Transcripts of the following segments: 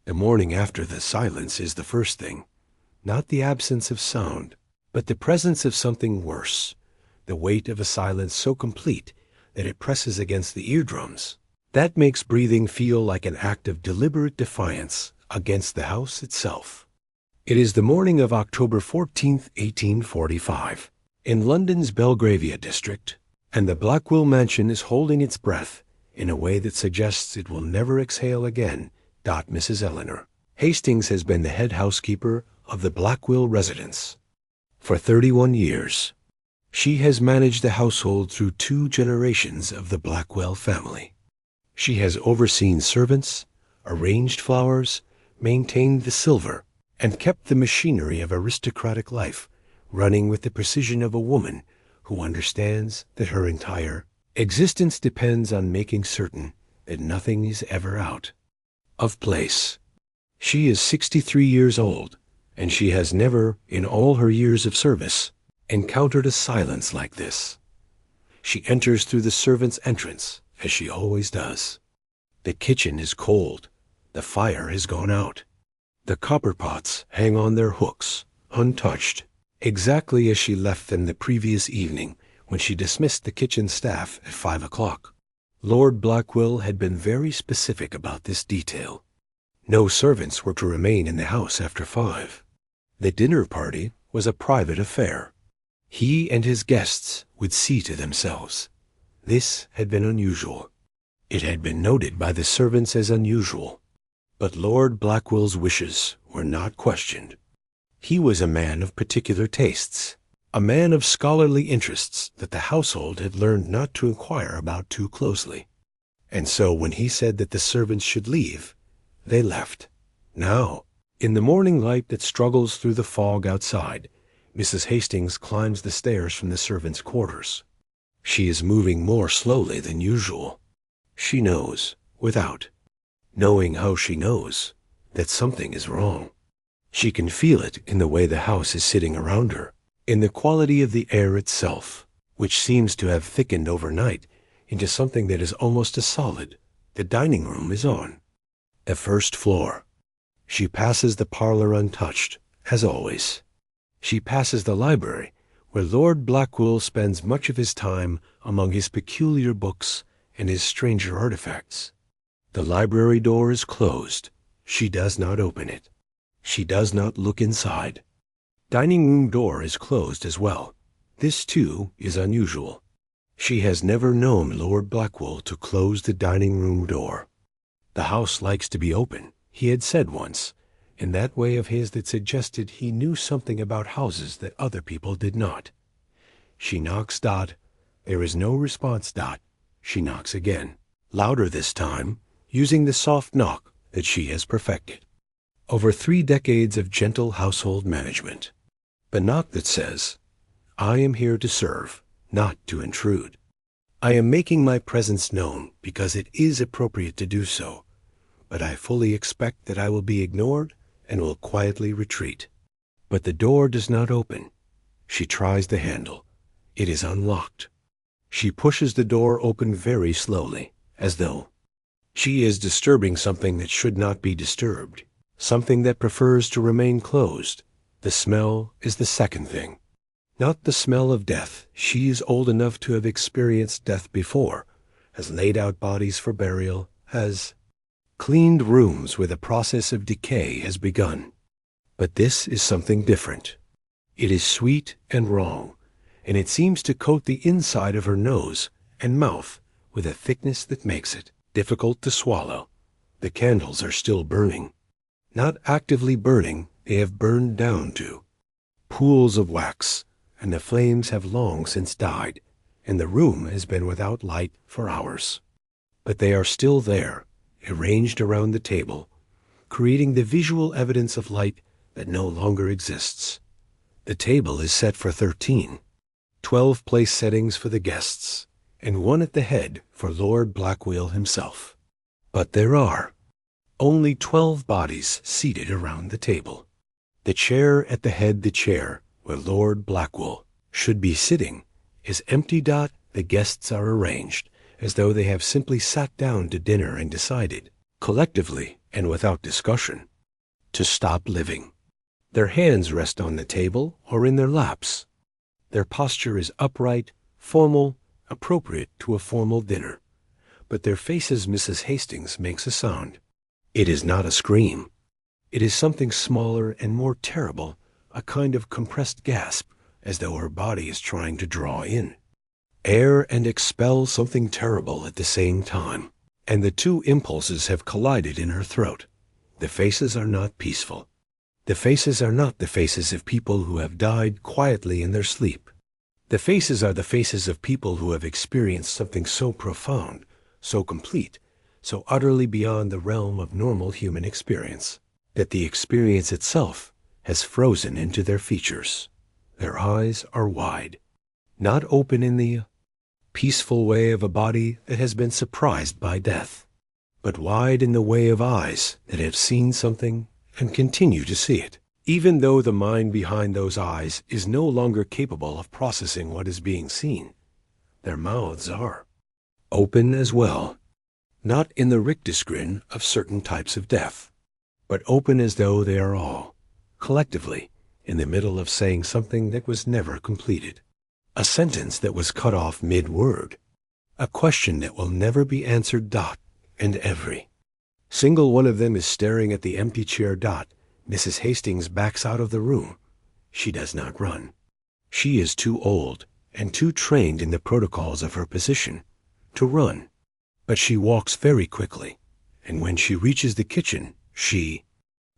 The morning after the silence is the first thing, not the absence of sound, but the presence of something worse, the weight of a silence so complete that it presses against the eardrums. That makes breathing feel like an act of deliberate defiance against the house itself. It is the morning of October 14th, 1845, in London's Belgravia district, and the Blackwell mansion is holding its breath in a way that suggests it will never exhale again. Mrs. Eleanor Hastings has been the head housekeeper of the Blackwell residence for 31 years. She has managed the household through 2 generations of the Blackwell family. She has overseen servants, arranged flowers, maintained the silver, and kept the machinery of aristocratic life running with the precision of a woman who understands that her entire existence depends on making certain that nothing is ever out of place. She is 63 years old, and she has never, in all her years of service, encountered a silence like this. She enters through the servants' entrance, as she always does. The kitchen is cold. The fire has gone out. The copper pots hang on their hooks, untouched, exactly as she left them the previous evening when she dismissed the kitchen staff at 5 o'clock. Lord Blackwell had been very specific about this detail. No servants were to remain in the house after 5. The dinner party was a private affair. He and his guests would see to themselves. This had been unusual. It had been noted by the servants as unusual. But Lord Blackwell's wishes were not questioned. He was a man of particular tastes, a man of scholarly interests that the household had learned not to inquire about too closely. And so when he said that the servants should leave, they left. Now, in the morning light that struggles through the fog outside, Mrs. Hastings climbs the stairs from the servants' quarters. She is moving more slowly than usual. She knows, without knowing how she knows, that something is wrong. She can feel it in the way the house is sitting around her, in the quality of the air itself, which seems to have thickened overnight into something that is almost a solid. The dining room is on the first floor. She passes the parlor untouched, as always. She passes the library, where Lord Blackwell spends much of his time among his peculiar books and his stranger artifacts. The library door is closed. She does not open it. She does not look inside. Dining room door is closed as well. This, too, is unusual. She has never known Lord Blackwell to close the dining room door. The house likes to be open, he had said once, in that way of his that suggested he knew something about houses that other people did not. She knocks. There is no response. She knocks again, louder this time, using the soft knock that she has perfected over 3 decades of gentle household management. The knock that says, "I am here to serve, not to intrude. I am making my presence known because it is appropriate to do so, but I fully expect that I will be ignored and will quietly retreat." But the door does not open. She tries the handle. It is unlocked. She pushes the door open very slowly, as though she is disturbing something that should not be disturbed, something that prefers to remain closed. The smell is the second thing. Not the smell of death. She is old enough to have experienced death before, has laid out bodies for burial, has cleaned rooms where the process of decay has begun. But this is something different. It is sweet and wrong, and it seems to coat the inside of her nose and mouth with a thickness that makes it difficult to swallow. The candles are still burning. Not actively burning, they have burned down to pools of wax, and the flames have long since died, and the room has been without light for hours. But they are still there, arranged around the table, creating the visual evidence of light that no longer exists. The table is set for 13, 12 place settings for the guests, and 1 at the head for Lord Blackwell himself. But there are only 12 bodies seated around the table. The chair at the head, the chair where Lord Blackwell should be sitting, is empty. The guests are arranged as though they have simply sat down to dinner and decided collectively and without discussion, to stop living. Their hands rest on the table or in their laps. Their posture is upright, formal, appropriate to a formal dinner. But their faces, Mrs. Hastings makes a sound. It is not a scream. It is something smaller and more terrible, a kind of compressed gasp, as though her body is trying to draw in air and expel something terrible at the same time. And the two impulses have collided in her throat. The faces are not peaceful. The faces are not the faces of people who have died quietly in their sleep. The faces are the faces of people who have experienced something so profound, so complete, so utterly beyond the realm of normal human experience, that the experience itself has frozen into their features. Their eyes are wide, not open in the peaceful way of a body that has been surprised by death, but wide in the way of eyes that have seen something and continue to see it, even though the mind behind those eyes is no longer capable of processing what is being seen. Their mouths are open as well, not in the rictus grin of certain types of death, but open as though they are all, collectively, in the middle of saying something that was never completed, a sentence that was cut off mid-word, a question that will never be answered. And every single one of them is staring at the empty chair. Mrs. Hastings backs out of the room. She does not run. She is too old and too trained in the protocols of her position to run. But she walks very quickly, and when she reaches the kitchen, she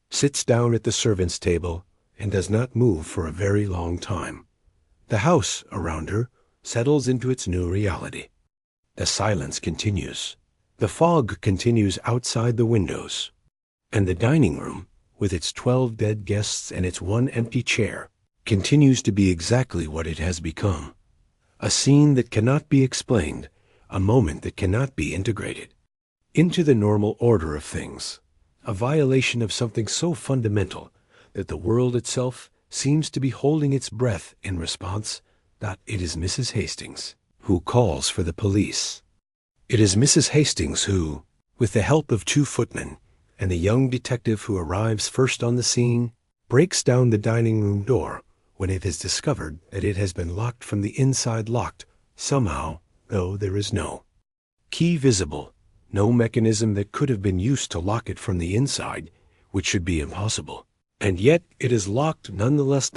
sits down at the servants' table and does not move for a very long time. The house around her settles into its new reality. The silence continues. The fog continues outside the windows. And the dining room, with its 12 dead guests and its one empty chair, continues to be exactly what it has become. A scene that cannot be explained, a moment that cannot be integrated into the normal order of things, a violation of something so fundamental that the world itself seems to be holding its breath in response. That it is Mrs. Hastings who calls for the police. It is Mrs. Hastings who, with the help of 2 footmen and the young detective who arrives first on the scene, breaks down the dining room door when it is discovered that it has been locked from the inside, locked somehow, though there is no key visible, no mechanism that could have been used to lock it from the inside, which should be impossible. And yet it is locked nonetheless.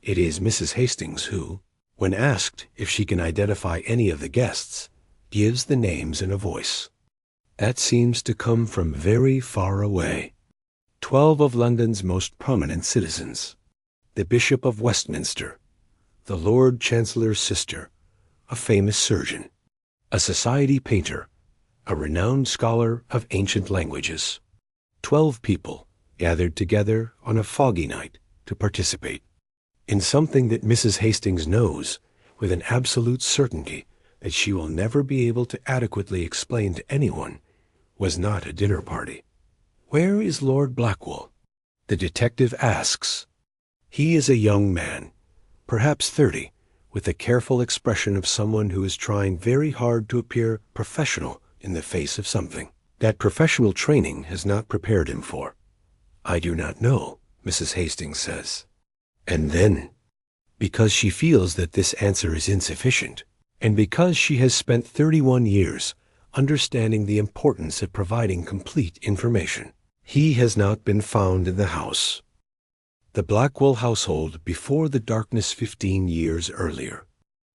It is Mrs. Hastings who, when asked if she can identify any of the guests, gives the names in a voice that seems to come from very far away. 12 of London's most prominent citizens, the Bishop of Westminster, the Lord Chancellor's sister, a famous surgeon, a society painter, a renowned scholar of ancient languages. 12 people gathered together on a foggy night to participate in something that Mrs. Hastings knows with an absolute certainty that she will never be able to adequately explain to anyone was not a dinner party. Where is Lord Blackwell? The detective asks. He is a young man, perhaps 30, with the careful expression of someone who is trying very hard to appear professional in the face of something that professional training has not prepared him for. I do not know, Mrs. Hastings says. And then, because she feels that this answer is insufficient, and because she has spent 31 years understanding the importance of providing complete information, he has not been found in the house. The Blackwell household before the darkness 15 years earlier.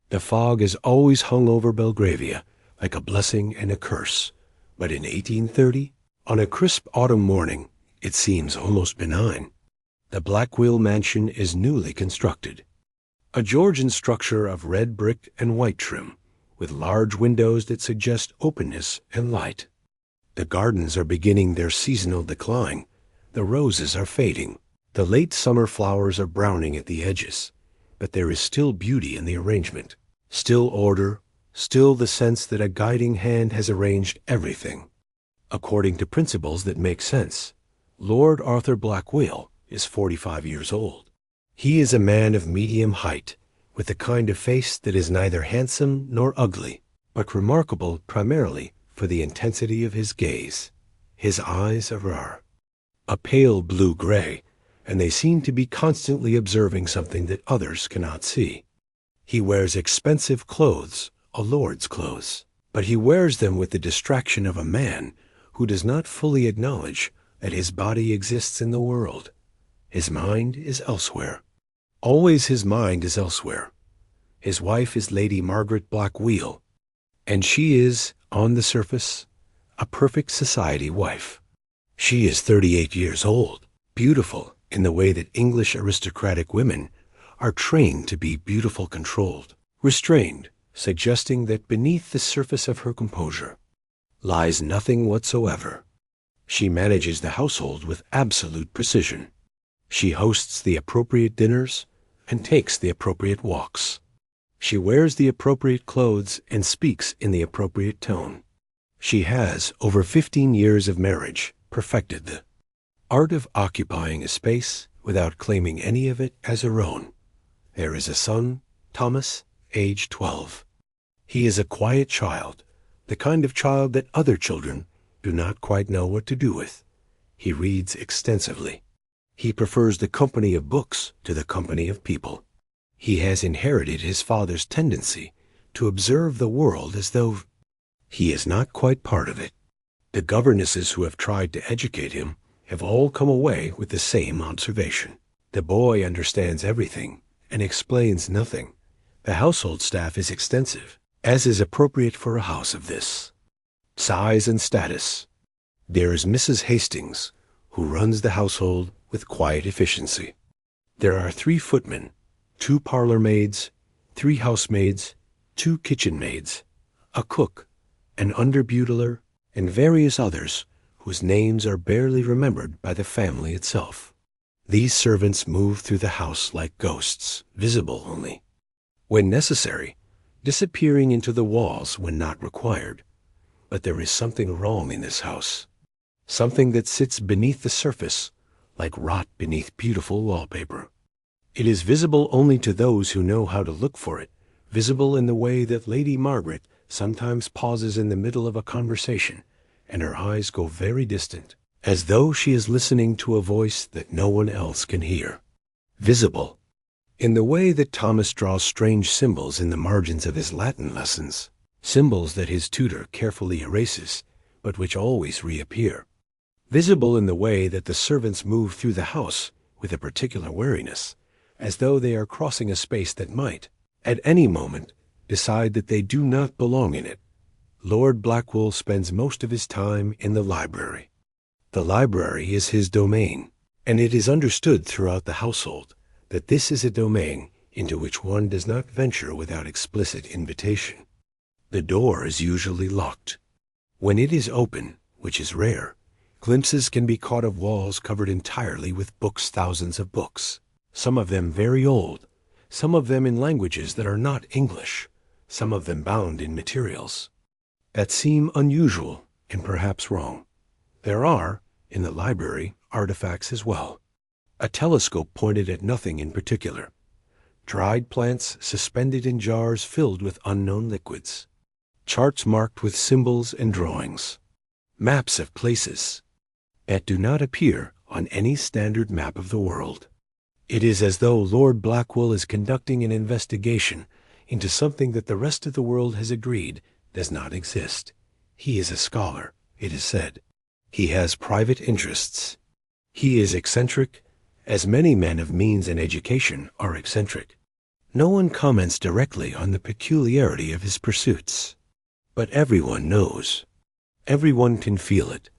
The fog has always hung over Belgravia like a blessing and a curse, but in 1830, on a crisp autumn morning, it seems almost benign. The Blackwell mansion is newly constructed, a Georgian structure of red brick and white trim, with large windows that suggest openness and light. The gardens are beginning their seasonal decline. The roses are fading. The late summer flowers are browning at the edges, but there is still beauty in the arrangement, still order, still the sense that a guiding hand has arranged everything according to principles that make sense. Lord Arthur Blackwell is 45 years old. He is a man of medium height, with a kind of face that is neither handsome nor ugly, but remarkable primarily for the intensity of his gaze. His eyes are a pale blue-gray, and they seem to be constantly observing something that others cannot see. He wears expensive clothes, a lord's clothes, but he wears them with the distraction of a man who does not fully acknowledge that his body exists in the world. His mind is elsewhere. Always his mind is elsewhere. His wife is Lady Margaret Blackwell, and she is, on the surface, a perfect society wife. She is 38 years old, beautiful in the way that English aristocratic women are trained to be beautiful, controlled, restrained, suggesting that beneath the surface of her composure lies nothing whatsoever. She manages the household with absolute precision. She hosts the appropriate dinners and takes the appropriate walks. She wears the appropriate clothes and speaks in the appropriate tone. She has, over 15 years of marriage, perfected the art of occupying a space without claiming any of it as her own. There is a son, Thomas, age 12. He is a quiet child, the kind of child that other children do not quite know what to do with. He reads extensively. He prefers the company of books to the company of people. He has inherited his father's tendency to observe the world as though he is not quite part of it. The governesses who have tried to educate him have all come away with the same observation. The boy understands everything and explains nothing. The household staff is extensive, as is appropriate for a house of this size and status. There is Mrs. Hastings, who runs the household with quiet efficiency. There are 3 footmen, 2 parlor maids, 3 housemaids, 2 kitchen maids, a cook, an under-butler, and various others whose names are barely remembered by the family itself. These servants move through the house like ghosts, visible only when necessary, disappearing into the walls when not required. But there is something wrong in this house, something that sits beneath the surface like rot beneath beautiful wallpaper. It is visible only to those who know how to look for it, visible in the way that Lady Margaret sometimes pauses in the middle of a conversation, and her eyes go very distant, as though she is listening to a voice that no one else can hear. Visible in the way that Thomas draws strange symbols in the margins of his Latin lessons, symbols that his tutor carefully erases, but which always reappear. Visible in the way that the servants move through the house with a particular wariness, as though they are crossing a space that might, at any moment, decide that they do not belong in it. Lord Blackwell spends most of his time in the library. The library is his domain, and it is understood throughout the household that this is a domain into which one does not venture without explicit invitation. The door is usually locked. When it is open, which is rare, glimpses can be caught of walls covered entirely with books, thousands of books, some of them very old, some of them in languages that are not English, some of them bound in materials that seem unusual and perhaps wrong. There are, in the library, artifacts as well. A telescope pointed at nothing in particular. Dried plants suspended in jars filled with unknown liquids. Charts marked with symbols and drawings. Maps of places that do not appear on any standard map of the world. It is as though Lord Blackwell is conducting an investigation into something that the rest of the world has agreed does not exist. He is a scholar, it is said. He has private interests. He is eccentric, as many men of means and education are eccentric. No one comments directly on the peculiarity of his pursuits, but everyone knows. Everyone can feel it,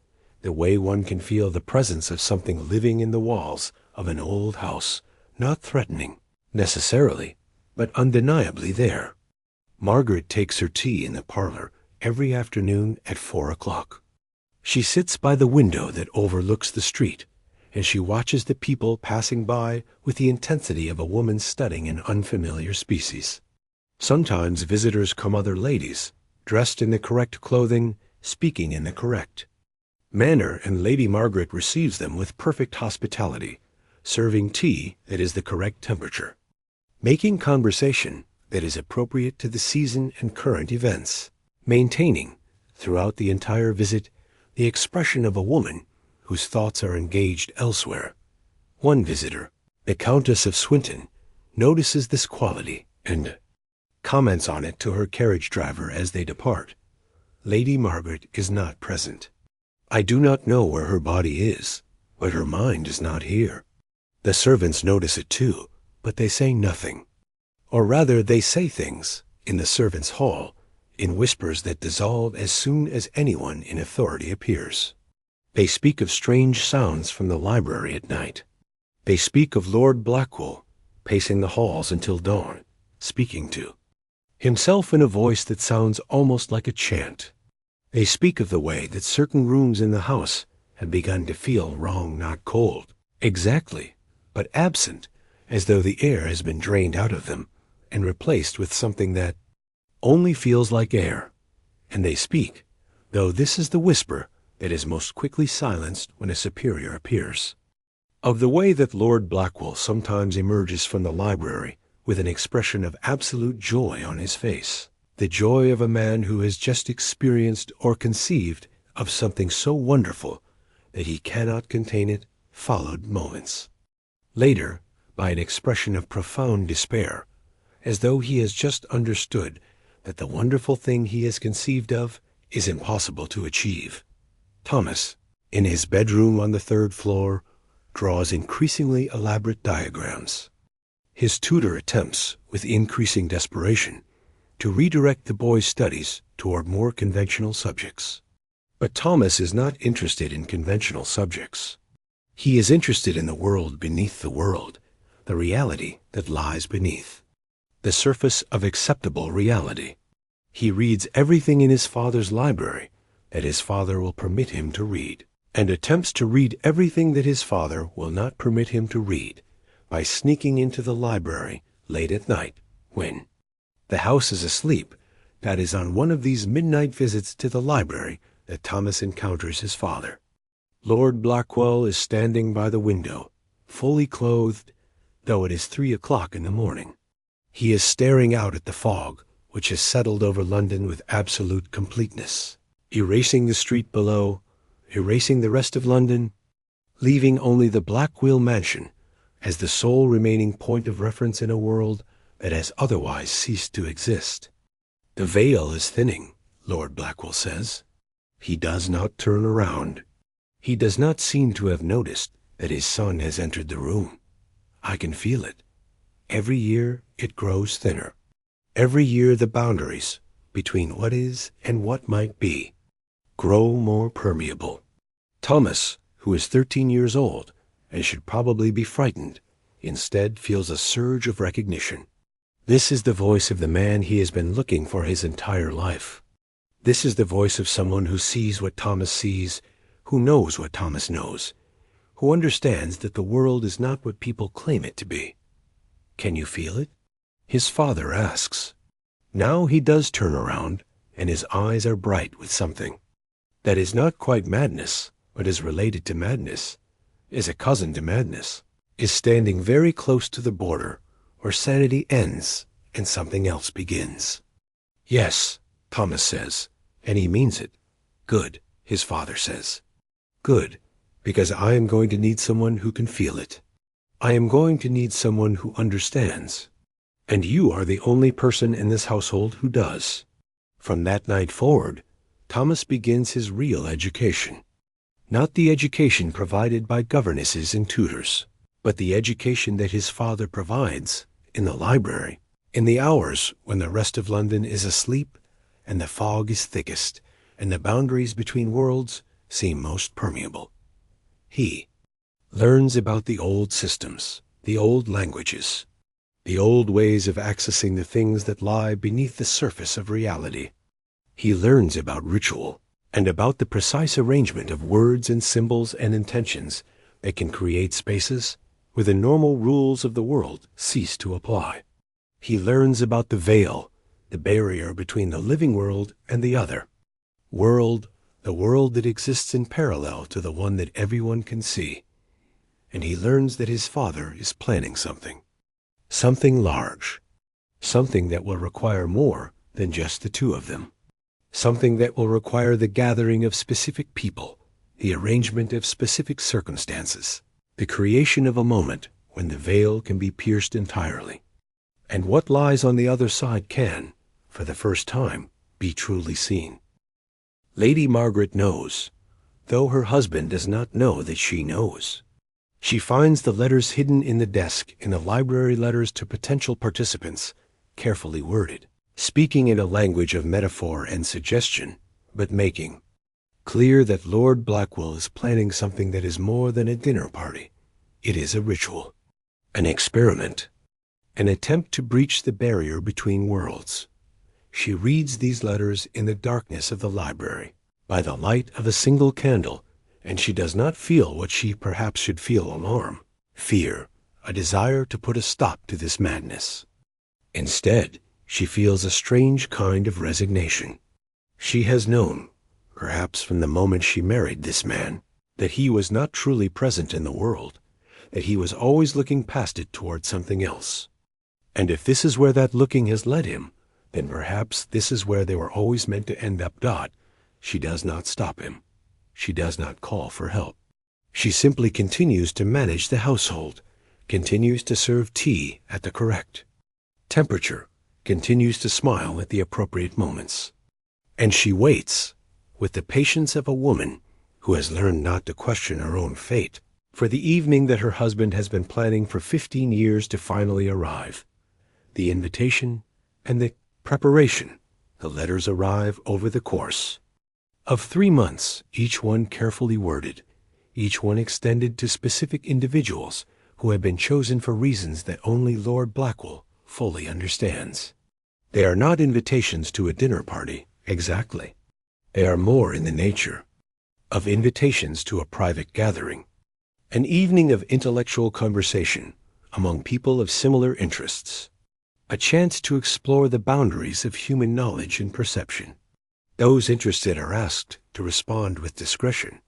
the way one can feel the presence of something living in the walls of an old house, not threatening, necessarily, but undeniably there. Margaret takes her tea in the parlor every afternoon at 4 o'clock. She sits by the window that overlooks the street, and she watches the people passing by with the intensity of a woman studying an unfamiliar species. Sometimes visitors come, other ladies, dressed in the correct clothing, speaking in the correct manner, and Lady Margaret receives them with perfect hospitality, serving tea that is the correct temperature, making conversation that is appropriate to the season and current events, maintaining, throughout the entire visit, the expression of a woman whose thoughts are engaged elsewhere. One visitor, the Countess of Swinton, notices this quality and comments on it to her carriage driver as they depart. Lady Margaret is not present. I do not know where her body is, but her mind is not here. The servants notice it too, but they say nothing. Or rather, they say things, in the servants' hall, in whispers that dissolve as soon as anyone in authority appears. They speak of strange sounds from the library at night. They speak of Lord Blackwell, pacing the halls until dawn, speaking to himself in a voice that sounds almost like a chant. They speak of the way that certain rooms in the house have begun to feel wrong, not cold, exactly, but absent, as though the air has been drained out of them and replaced with something that only feels like air. And they speak, though this is the whisper that is most quickly silenced when a superior appears, of the way that Lord Blackwell sometimes emerges from the library with an expression of absolute joy on his face, the joy of a man who has just experienced or conceived of something so wonderful that he cannot contain it, followed moments later by an expression of profound despair, as though he has just understood that the wonderful thing he has conceived of is impossible to achieve. Thomas, in his bedroom on the 3rd floor, draws increasingly elaborate diagrams. His tutor attempts, with increasing desperation, to redirect the boy's studies toward more conventional subjects. But Thomas is not interested in conventional subjects. He is interested in the world beneath the world, the reality that lies beneath, the surface of acceptable reality. He reads everything in his father's library that his father will permit him to read, and attempts to read everything that his father will not permit him to read by sneaking into the library late at night when the house is asleep. That is on one of these midnight visits to the library that Thomas encounters his father. Lord Blackwell is standing by the window, fully clothed, though it is 3 o'clock in the morning. He is staring out at the fog, which has settled over London with absolute completeness, erasing the street below, erasing the rest of London, leaving only the Blackwell mansion as the sole remaining point of reference in a world that has otherwise ceased to exist. The veil is thinning, Lord Blackwell says. He does not turn around. He does not seem to have noticed that his son has entered the room. I can feel it. Every year it grows thinner. Every year the boundaries between what is and what might be grow more permeable. Thomas, who is 13 years old and should probably be frightened, instead feels a surge of recognition. This is the voice of the man he has been looking for his entire life. This is the voice of someone who sees what Thomas sees, who knows what Thomas knows, who understands that the world is not what people claim it to be. Can you feel it? His father asks. Now he does turn around, and his eyes are bright with something that is not quite madness, but is related to madness, is a cousin to madness, is standing very close to the border where sanity ends and something else begins. Yes, Thomas says, and he means it. Good, his father says. Good, because I am going to need someone who can feel it. I am going to need someone who understands. And you are the only person in this household who does. From that night forward, Thomas begins his real education. Not the education provided by governesses and tutors, but the education that his father provides in the library, in the hours when the rest of London is asleep and the fog is thickest and the boundaries between worlds seem most permeable. He learns about the old systems, the old languages, the old ways of accessing the things that lie beneath the surface of reality. He learns about ritual and about the precise arrangement of words and symbols and intentions that can create spaces where the normal rules of the world cease to apply. He learns about the veil, the barrier between the living world and the other world, the world that exists in parallel to the one that everyone can see. And he learns that his father is planning something large, something that will require more than just the two of them. something that will require the gathering of specific people, the arrangement of specific circumstances, the creation of a moment when the veil can be pierced entirely. And what lies on the other side can, for the first time, be truly seen. Lady Margaret knows, though her husband does not know that she knows. She finds the letters hidden in the desk in the library, letters to potential participants, carefully worded, speaking in a language of metaphor and suggestion, but making clear that Lord Blackwell is planning something that is more than a dinner party. It is a ritual, an experiment, an attempt to breach the barrier between worlds. She reads these letters in the darkness of the library, by the light of a single candle, and she does not feel what she perhaps should feel: alarm, fear, a desire to put a stop to this madness. Instead, she feels a strange kind of resignation. She has known, perhaps from the moment she married this man, that he was not truly present in the world, that he was always looking past it toward something else. And if this is where that looking has led him, then perhaps this is where they were always meant to end up. She does not stop him. She does not call for help. She simply continues to manage the household, continues to serve tea at the correct temperature, continues to smile at the appropriate moments. And she waits, with the patience of a woman who has learned not to question her own fate, for the evening that her husband has been planning for 15 years to finally arrive. The invitation and the preparation, the letters arrive over the course of 3 months, each one carefully worded, each one extended to specific individuals who have been chosen for reasons that only Lord Blackwell fully understands. They are not invitations to a dinner party, exactly. They are more in the nature of invitations to a private gathering, an evening of intellectual conversation among people of similar interests, a chance to explore the boundaries of human knowledge and perception. Those interested are asked to respond with discretion.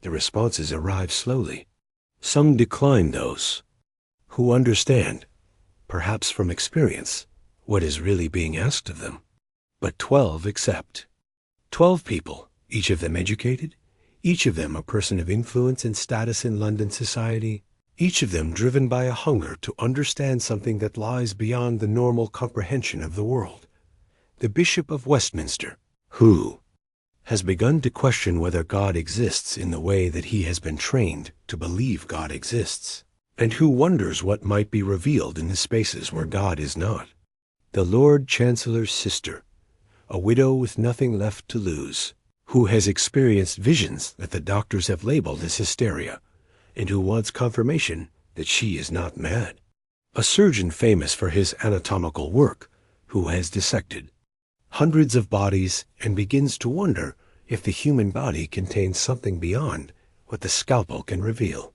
The responses arrive slowly. Some decline those who understand, perhaps from experience, what is really being asked of them. But 12 accept. 12 people, each of them educated, each of them a person of influence and status in London society, each of them driven by a hunger to understand something that lies beyond the normal comprehension of the world. The Bishop of Westminster, who has begun to question whether God exists in the way that he has been trained to believe God exists, and who wonders what might be revealed in the spaces where God is not. The Lord Chancellor's sister, a widow with nothing left to lose, who has experienced visions that the doctors have labeled as hysteria, and who wants confirmation that she is not mad. A surgeon famous for his anatomical work, who has dissected hundreds of bodies and begins to wonder if the human body contains something beyond what the scalpel can reveal.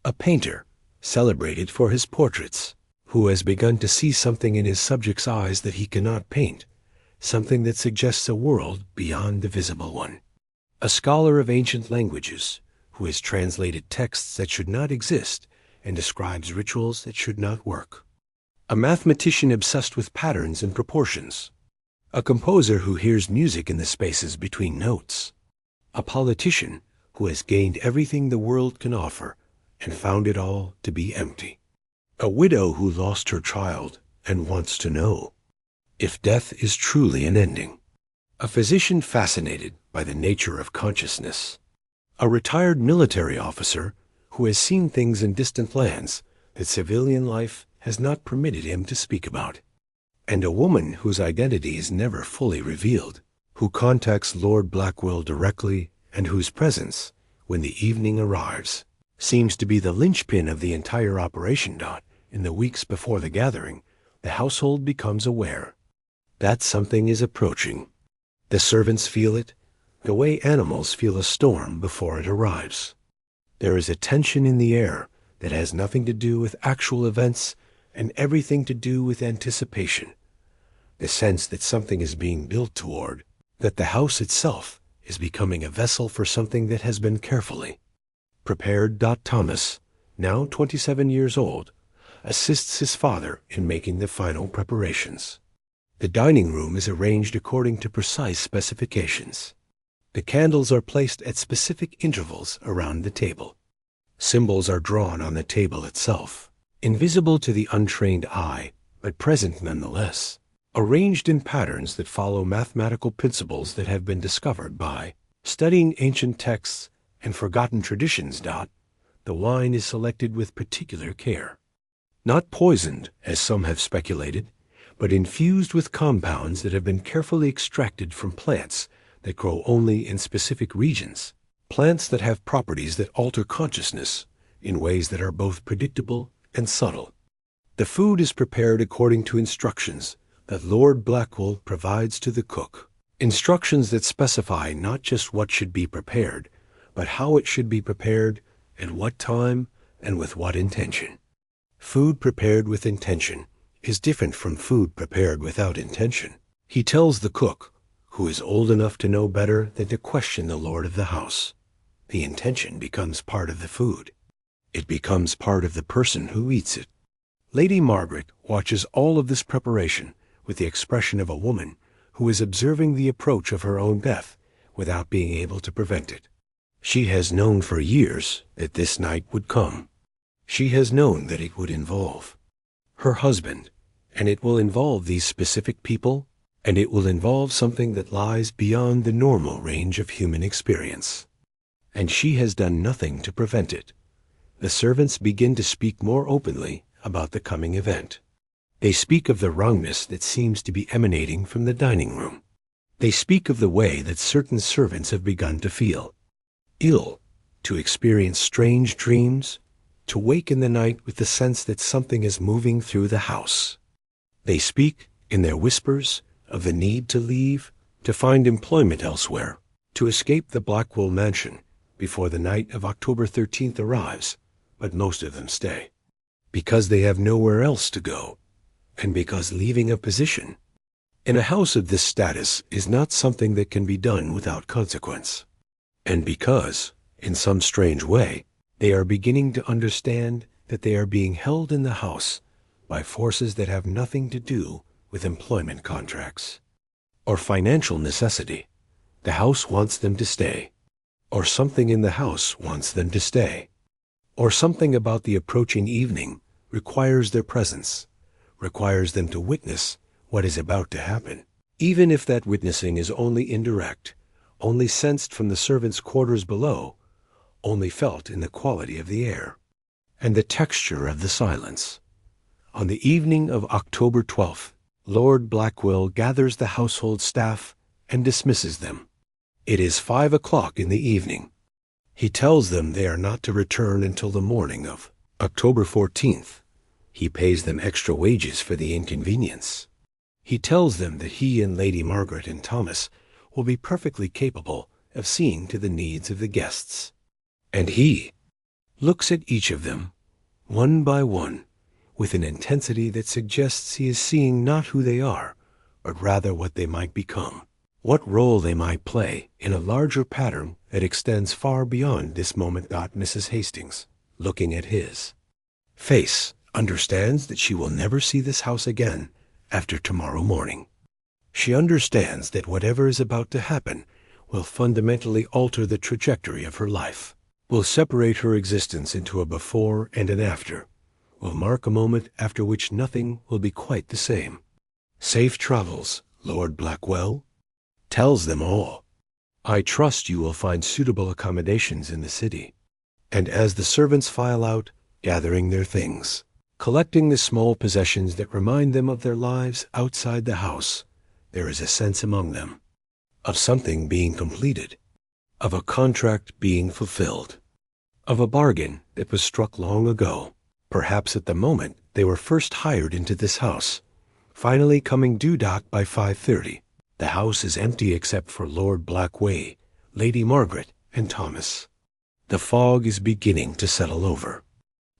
A painter, celebrated for his portraits, who has begun to see something in his subject's eyes that he cannot paint, something that suggests a world beyond the visible one. A scholar of ancient languages, who has translated texts that should not exist and describes rituals that should not work. A mathematician obsessed with patterns and proportions. A composer who hears music in the spaces between notes. A politician who has gained everything the world can offer and found it all to be empty. A widow who lost her child and wants to know if death is truly an ending. A physician fascinated by the nature of consciousness. A retired military officer who has seen things in distant lands that civilian life has not permitted him to speak about. And a woman whose identity is never fully revealed, who contacts Lord Blackwell directly and whose presence, when the evening arrives, seems to be the linchpin of the entire operation. In the weeks before the gathering, the household becomes aware that something is approaching. The servants feel it, the way animals feel a storm before it arrives. There is a tension in the air that has nothing to do with actual events and everything to do with anticipation. The sense that something is being built toward, that the house itself is becoming a vessel for something that has been carefully prepared. Thomas, now 27 years old, assists his father in making the final preparations. The dining room is arranged according to precise specifications. The candles are placed at specific intervals around the table. Symbols are drawn on the table itself, invisible to the untrained eye, but present nonetheless, arranged in patterns that follow mathematical principles that have been discovered by studying ancient texts and forgotten traditions. The wine is selected with particular care. Not poisoned, as some have speculated, but infused with compounds that have been carefully extracted from plants that grow only in specific regions, plants that have properties that alter consciousness in ways that are both predictable and subtle. The food is prepared according to instructions that Lord Blackwell provides to the cook, instructions that specify not just what should be prepared, but how it should be prepared, at what time, and with what intention. Food prepared with intention is different from food prepared without intention. He tells the cook, who is old enough to know better than to question the lord of the house. The intention becomes part of the food. It becomes part of the person who eats it. Lady Margaret watches all of this preparation with the expression of a woman who is observing the approach of her own death without being able to prevent it. She has known for years that this night would come. She has known that it would involve her husband, and it will involve these specific people, and it will involve something that lies beyond the normal range of human experience. And she has done nothing to prevent it. The servants begin to speak more openly about the coming event. They speak of the wrongness that seems to be emanating from the dining room. They speak of the way that certain servants have begun to feel ill, to experience strange dreams, to wake in the night with the sense that something is moving through the house. They speak, in their whispers, of the need to leave, to find employment elsewhere, to escape the Blackwell mansion before the night of October 13th arrives, but most of them stay, because they have nowhere else to go, and because leaving a position in a house of this status is not something that can be done without consequence, and because, in some strange way, they are beginning to understand that they are being held in the house by forces that have nothing to do with employment contracts or financial necessity. The house wants them to stay, or something in the house wants them to stay, or something about the approaching evening requires their presence, requires them to witness what is about to happen, even if that witnessing is only indirect, only sensed from the servants' quarters below, only felt in the quality of the air and the texture of the silence. On the evening of October 12th, Lord Blackwell gathers the household staff and dismisses them. It is 5 o'clock in the evening. He tells them they are not to return until the morning of October 14th. He pays them extra wages for the inconvenience. He tells them that he and Lady Margaret and Thomas will be perfectly capable of seeing to the needs of the guests. And he looks at each of them, one by one, with an intensity that suggests he is seeing not who they are, but rather what they might become, what role they might play in a larger pattern that extends far beyond this moment. Mrs. Hastings, looking at his face, understands that she will never see this house again after tomorrow morning. She understands that whatever is about to happen will fundamentally alter the trajectory of her life, will separate her existence into a before and an after, will mark a moment after which nothing will be quite the same. Safe travels, Lord Blackwell, tells them all. I trust you will find suitable accommodations in the city. And as the servants file out, gathering their things, collecting the small possessions that remind them of their lives outside the house, there is a sense among them of something being completed, of a contract being fulfilled, of a bargain that was struck long ago, perhaps at the moment they were first hired into this house, finally coming due by 5:30. The house is empty except for Lord Blackwell, Lady Margaret, and Thomas. The fog is beginning to settle over.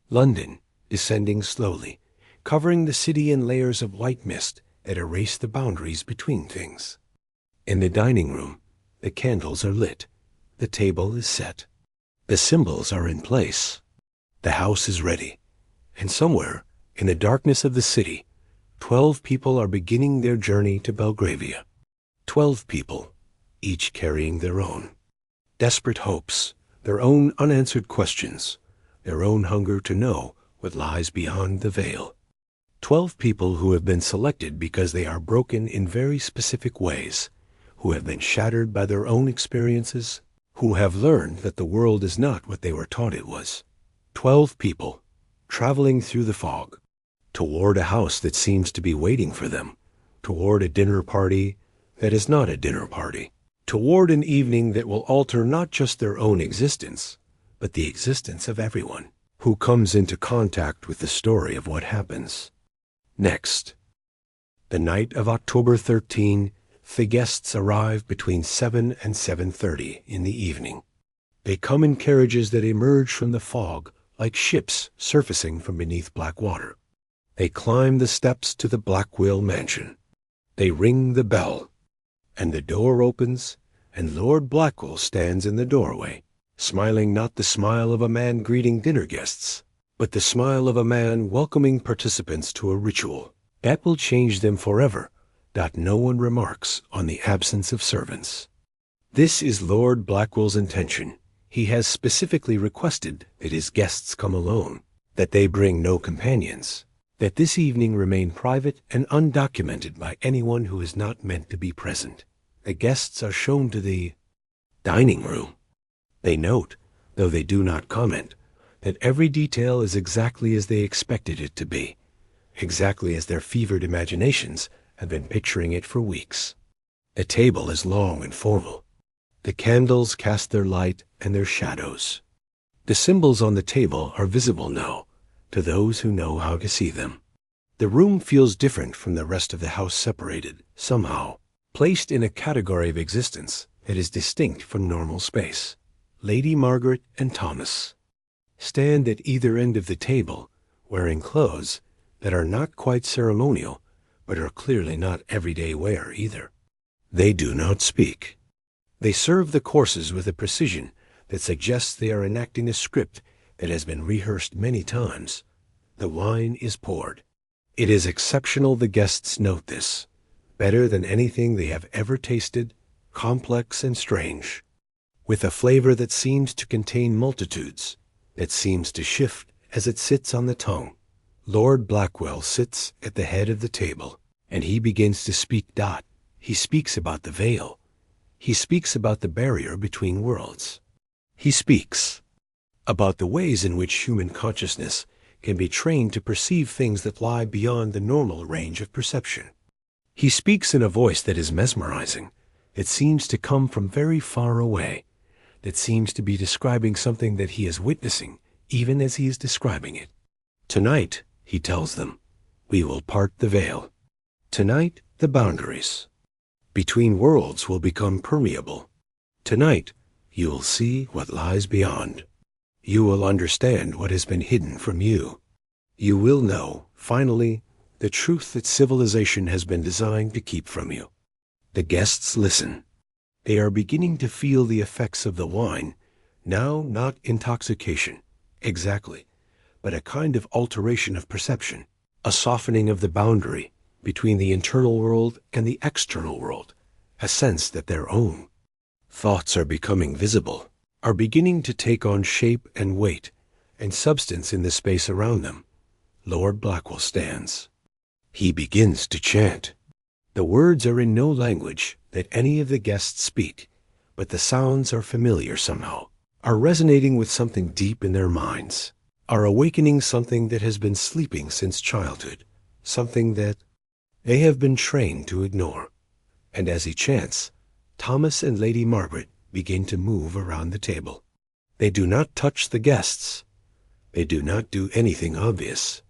London, descending slowly, covering the city in layers of white mist that erase the boundaries between things. In the dining room, the candles are lit. The table is set. The symbols are in place. The house is ready. And somewhere, in the darkness of the city, 12 people are beginning their journey to Belgravia. 12 people, each carrying their own desperate hopes, their own unanswered questions, their own hunger to know what lies beyond the veil. 12 people who have been selected because they are broken in very specific ways, who have been shattered by their own experiences, who have learned that the world is not what they were taught it was. 12 people, traveling through the fog, toward a house that seems to be waiting for them, toward a dinner party that is not a dinner party, toward an evening that will alter not just their own existence, but the existence of everyone who comes into contact with the story of what happens next. The night of October 13, the guests arrive between 7 and 7:30 in the evening. They come in carriages that emerge from the fog like ships surfacing from beneath black water. They climb the steps to the Blackwell mansion. They ring the bell, and the door opens, and Lord Blackwell stands in the doorway, smiling not the smile of a man greeting dinner guests, but the smile of a man welcoming participants to a ritual that will change them forever, that no one remarks on the absence of servants. This is Lord Blackwell's intention. He has specifically requested that his guests come alone, that they bring no companions, that this evening remain private and undocumented by anyone who is not meant to be present. The guests are shown to the dining room. They note, though they do not comment, that every detail is exactly as they expected it to be, exactly as their fevered imaginations have been picturing it for weeks. The table is long and formal. The candles cast their light and their shadows. The symbols on the table are visible now to those who know how to see them. The room feels different from the rest of the house, separated, somehow, placed in a category of existence that is distinct from normal space. Lady Margaret and Thomas stand at either end of the table, wearing clothes that are not quite ceremonial, but are clearly not everyday wear either. They do not speak. They serve the courses with a precision that suggests they are enacting a script that has been rehearsed many times. The wine is poured. It is exceptional, the guests note this. Better than anything they have ever tasted, complex and strange, with a flavor that seems to contain multitudes, that seems to shift as it sits on the tongue. Lord Blackwell sits at the head of the table, and he begins to speak. He speaks about the veil. He speaks about the barrier between worlds. He speaks about the ways in which human consciousness can be trained to perceive things that lie beyond the normal range of perception. He speaks in a voice that is mesmerizing. It seems to come from very far away, that seems to be describing something that he is witnessing, even as he is describing it. Tonight, he tells them, we will part the veil. Tonight, the boundaries between worlds will become permeable. Tonight, you will see what lies beyond. You will understand what has been hidden from you. You will know, finally, the truth that civilization has been designed to keep from you. The guests listen. They are beginning to feel the effects of the wine, now not intoxication, exactly, but a kind of alteration of perception, a softening of the boundary between the internal world and the external world, a sense that their own thoughts are becoming visible, are beginning to take on shape and weight and substance in the space around them. Lord Blackwell stands. He begins to chant. The words are in no language that any of the guests speak, but the sounds are familiar somehow, are resonating with something deep in their minds, are awakening something that has been sleeping since childhood, something that they have been trained to ignore. And as he chants, Thomas and Lady Margaret begin to move around the table. They do not touch the guests. They do not do anything obvious,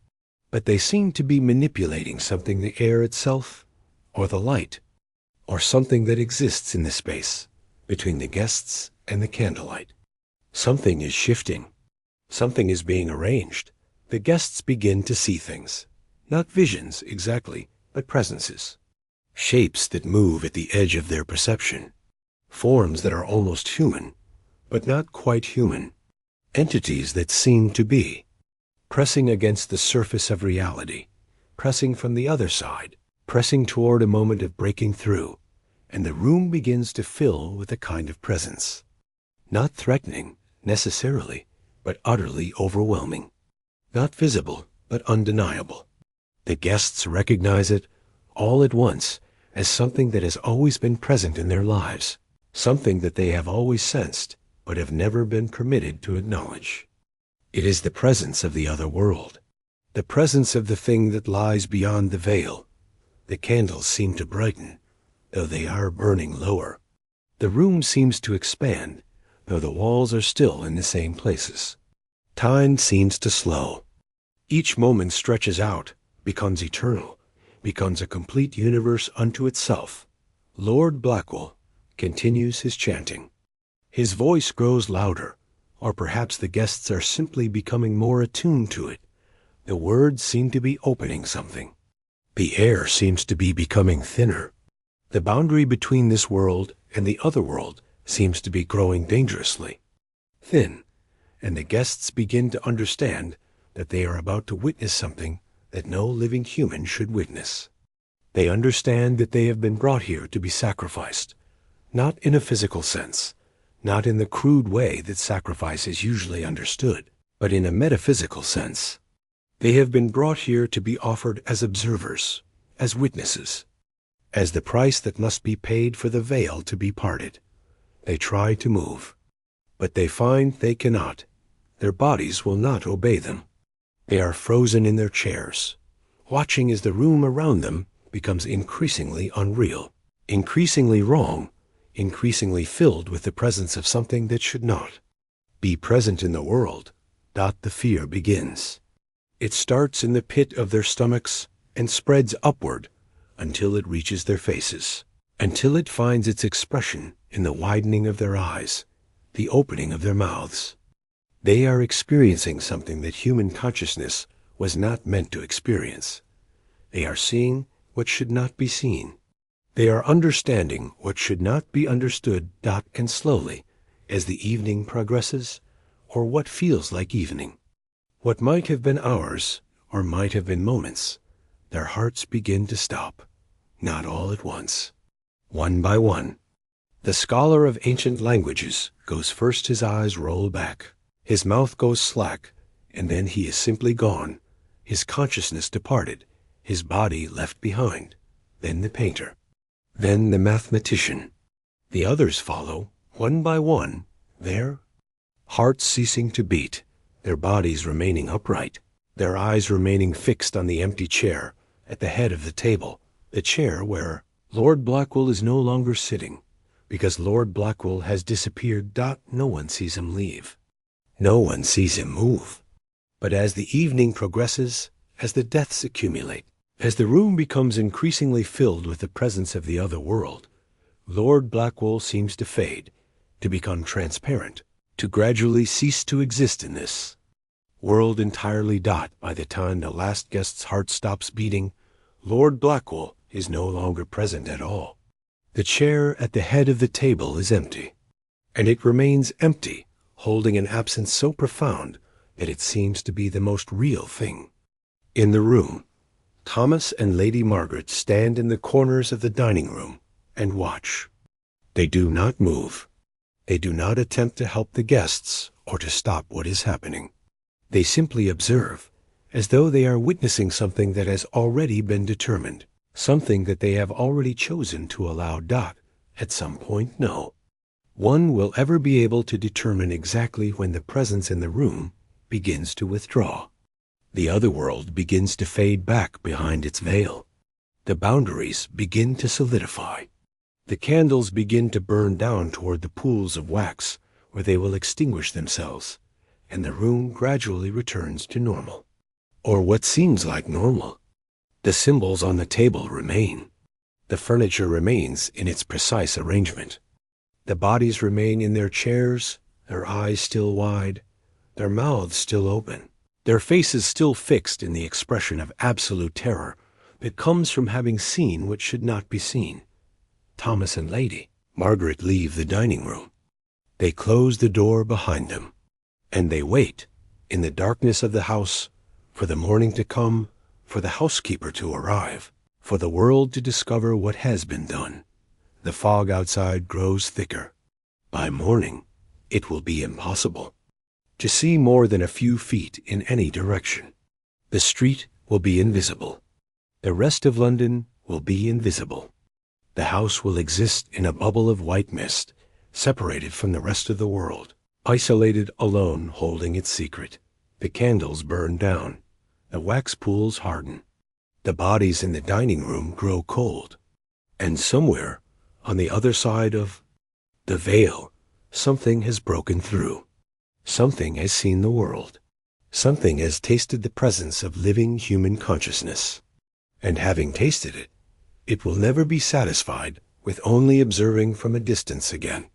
but they seem to be manipulating something, the air itself, or the light, or something that exists in the space between the guests and the candlelight. Something is shifting. Something is being arranged. The guests begin to see things, not visions exactly, but presences, shapes that move at the edge of their perception, forms that are almost human, but not quite human, entities that seem to be pressing against the surface of reality, pressing from the other side, pressing toward a moment of breaking through, and the room begins to fill with a kind of presence. Not threatening, necessarily, but utterly overwhelming. Not visible, but undeniable. The guests recognize it all at once as something that has always been present in their lives, something that they have always sensed, but have never been permitted to acknowledge. It is the presence of the other world, the presence of the thing that lies beyond the veil. The candles seem to brighten, though they are burning lower. The room seems to expand, though the walls are still in the same places. Time seems to slow. Each moment stretches out, becomes eternal, becomes a complete universe unto itself. Lord Blackwell continues his chanting. His voice grows louder, or perhaps the guests are simply becoming more attuned to it. The words seem to be opening something. The air seems to be becoming thinner. The boundary between this world and the other world seems to be growing dangerously thin, and the guests begin to understand that they are about to witness something that no living human should witness. They understand that they have been brought here to be sacrificed, not in a physical sense, not in the crude way that sacrifice is usually understood, but in a metaphysical sense. They have been brought here to be offered as observers, as witnesses, as the price that must be paid for the veil to be parted. They try to move, but they find they cannot. Their bodies will not obey them. They are frozen in their chairs, watching as the room around them becomes increasingly unreal, increasingly wrong, increasingly filled with the presence of something that should not be present in the world. The fear begins. It starts in the pit of their stomachs and spreads upward until it reaches their faces, until it finds its expression in the widening of their eyes, the opening of their mouths. They are experiencing something that human consciousness was not meant to experience. They are seeing what should not be seen. They are understanding what should not be understood. And slowly, as the evening progresses, or what feels like evening, what might have been hours, or might have been moments, their hearts begin to stop, not all at once. One by one, the scholar of ancient languages goes first. His eyes roll back, his mouth goes slack, and then he is simply gone, his consciousness departed, his body left behind. Then the painter, then the mathematician. The others follow, one by one, their hearts ceasing to beat, their bodies remaining upright, their eyes remaining fixed on the empty chair at the head of the table, the chair where Lord Blackwell is no longer sitting, because Lord Blackwell has disappeared. No one sees him leave. No one sees him move. But as the evening progresses, as the deaths accumulate, as the room becomes increasingly filled with the presence of the other world, Lord Blackwell seems to fade, to become transparent, to gradually cease to exist in this world entirely. By the time the last guest's heart stops beating, Lord Blackwell is no longer present at all. The chair at the head of the table is empty, and it remains empty, holding an absence so profound that it seems to be the most real thing in the room. Thomas and Lady Margaret stand in the corners of the dining room and watch. They do not move. They do not attempt to help the guests or to stop what is happening. They simply observe, as though they are witnessing something that has already been determined, something that they have already chosen to allow. At some point, no one will ever be able to determine exactly when the presence in the room begins to withdraw. The other world begins to fade back behind its veil. The boundaries begin to solidify. The candles begin to burn down toward the pools of wax where they will extinguish themselves, and the room gradually returns to normal, or what seems like normal. The symbols on the table remain. The furniture remains in its precise arrangement. The bodies remain in their chairs, their eyes still wide, their mouths still open, their faces still fixed in the expression of absolute terror that comes from having seen what should not be seen. Thomas and Lady Margaret leave the dining room. They close the door behind them, and they wait in the darkness of the house for the morning to come, for the housekeeper to arrive, for the world to discover what has been done. The fog outside grows thicker. By morning, it will be impossible to see more than a few feet in any direction. The street will be invisible. The rest of London will be invisible. The house will exist in a bubble of white mist, separated from the rest of the world, isolated alone, holding its secret. The candles burn down. The wax pools harden. The bodies in the dining room grow cold. And somewhere, on the other side of the veil, something has broken through. Something has seen the world. Something has tasted the presence of living human consciousness. And having tasted it, it will never be satisfied with only observing from a distance again.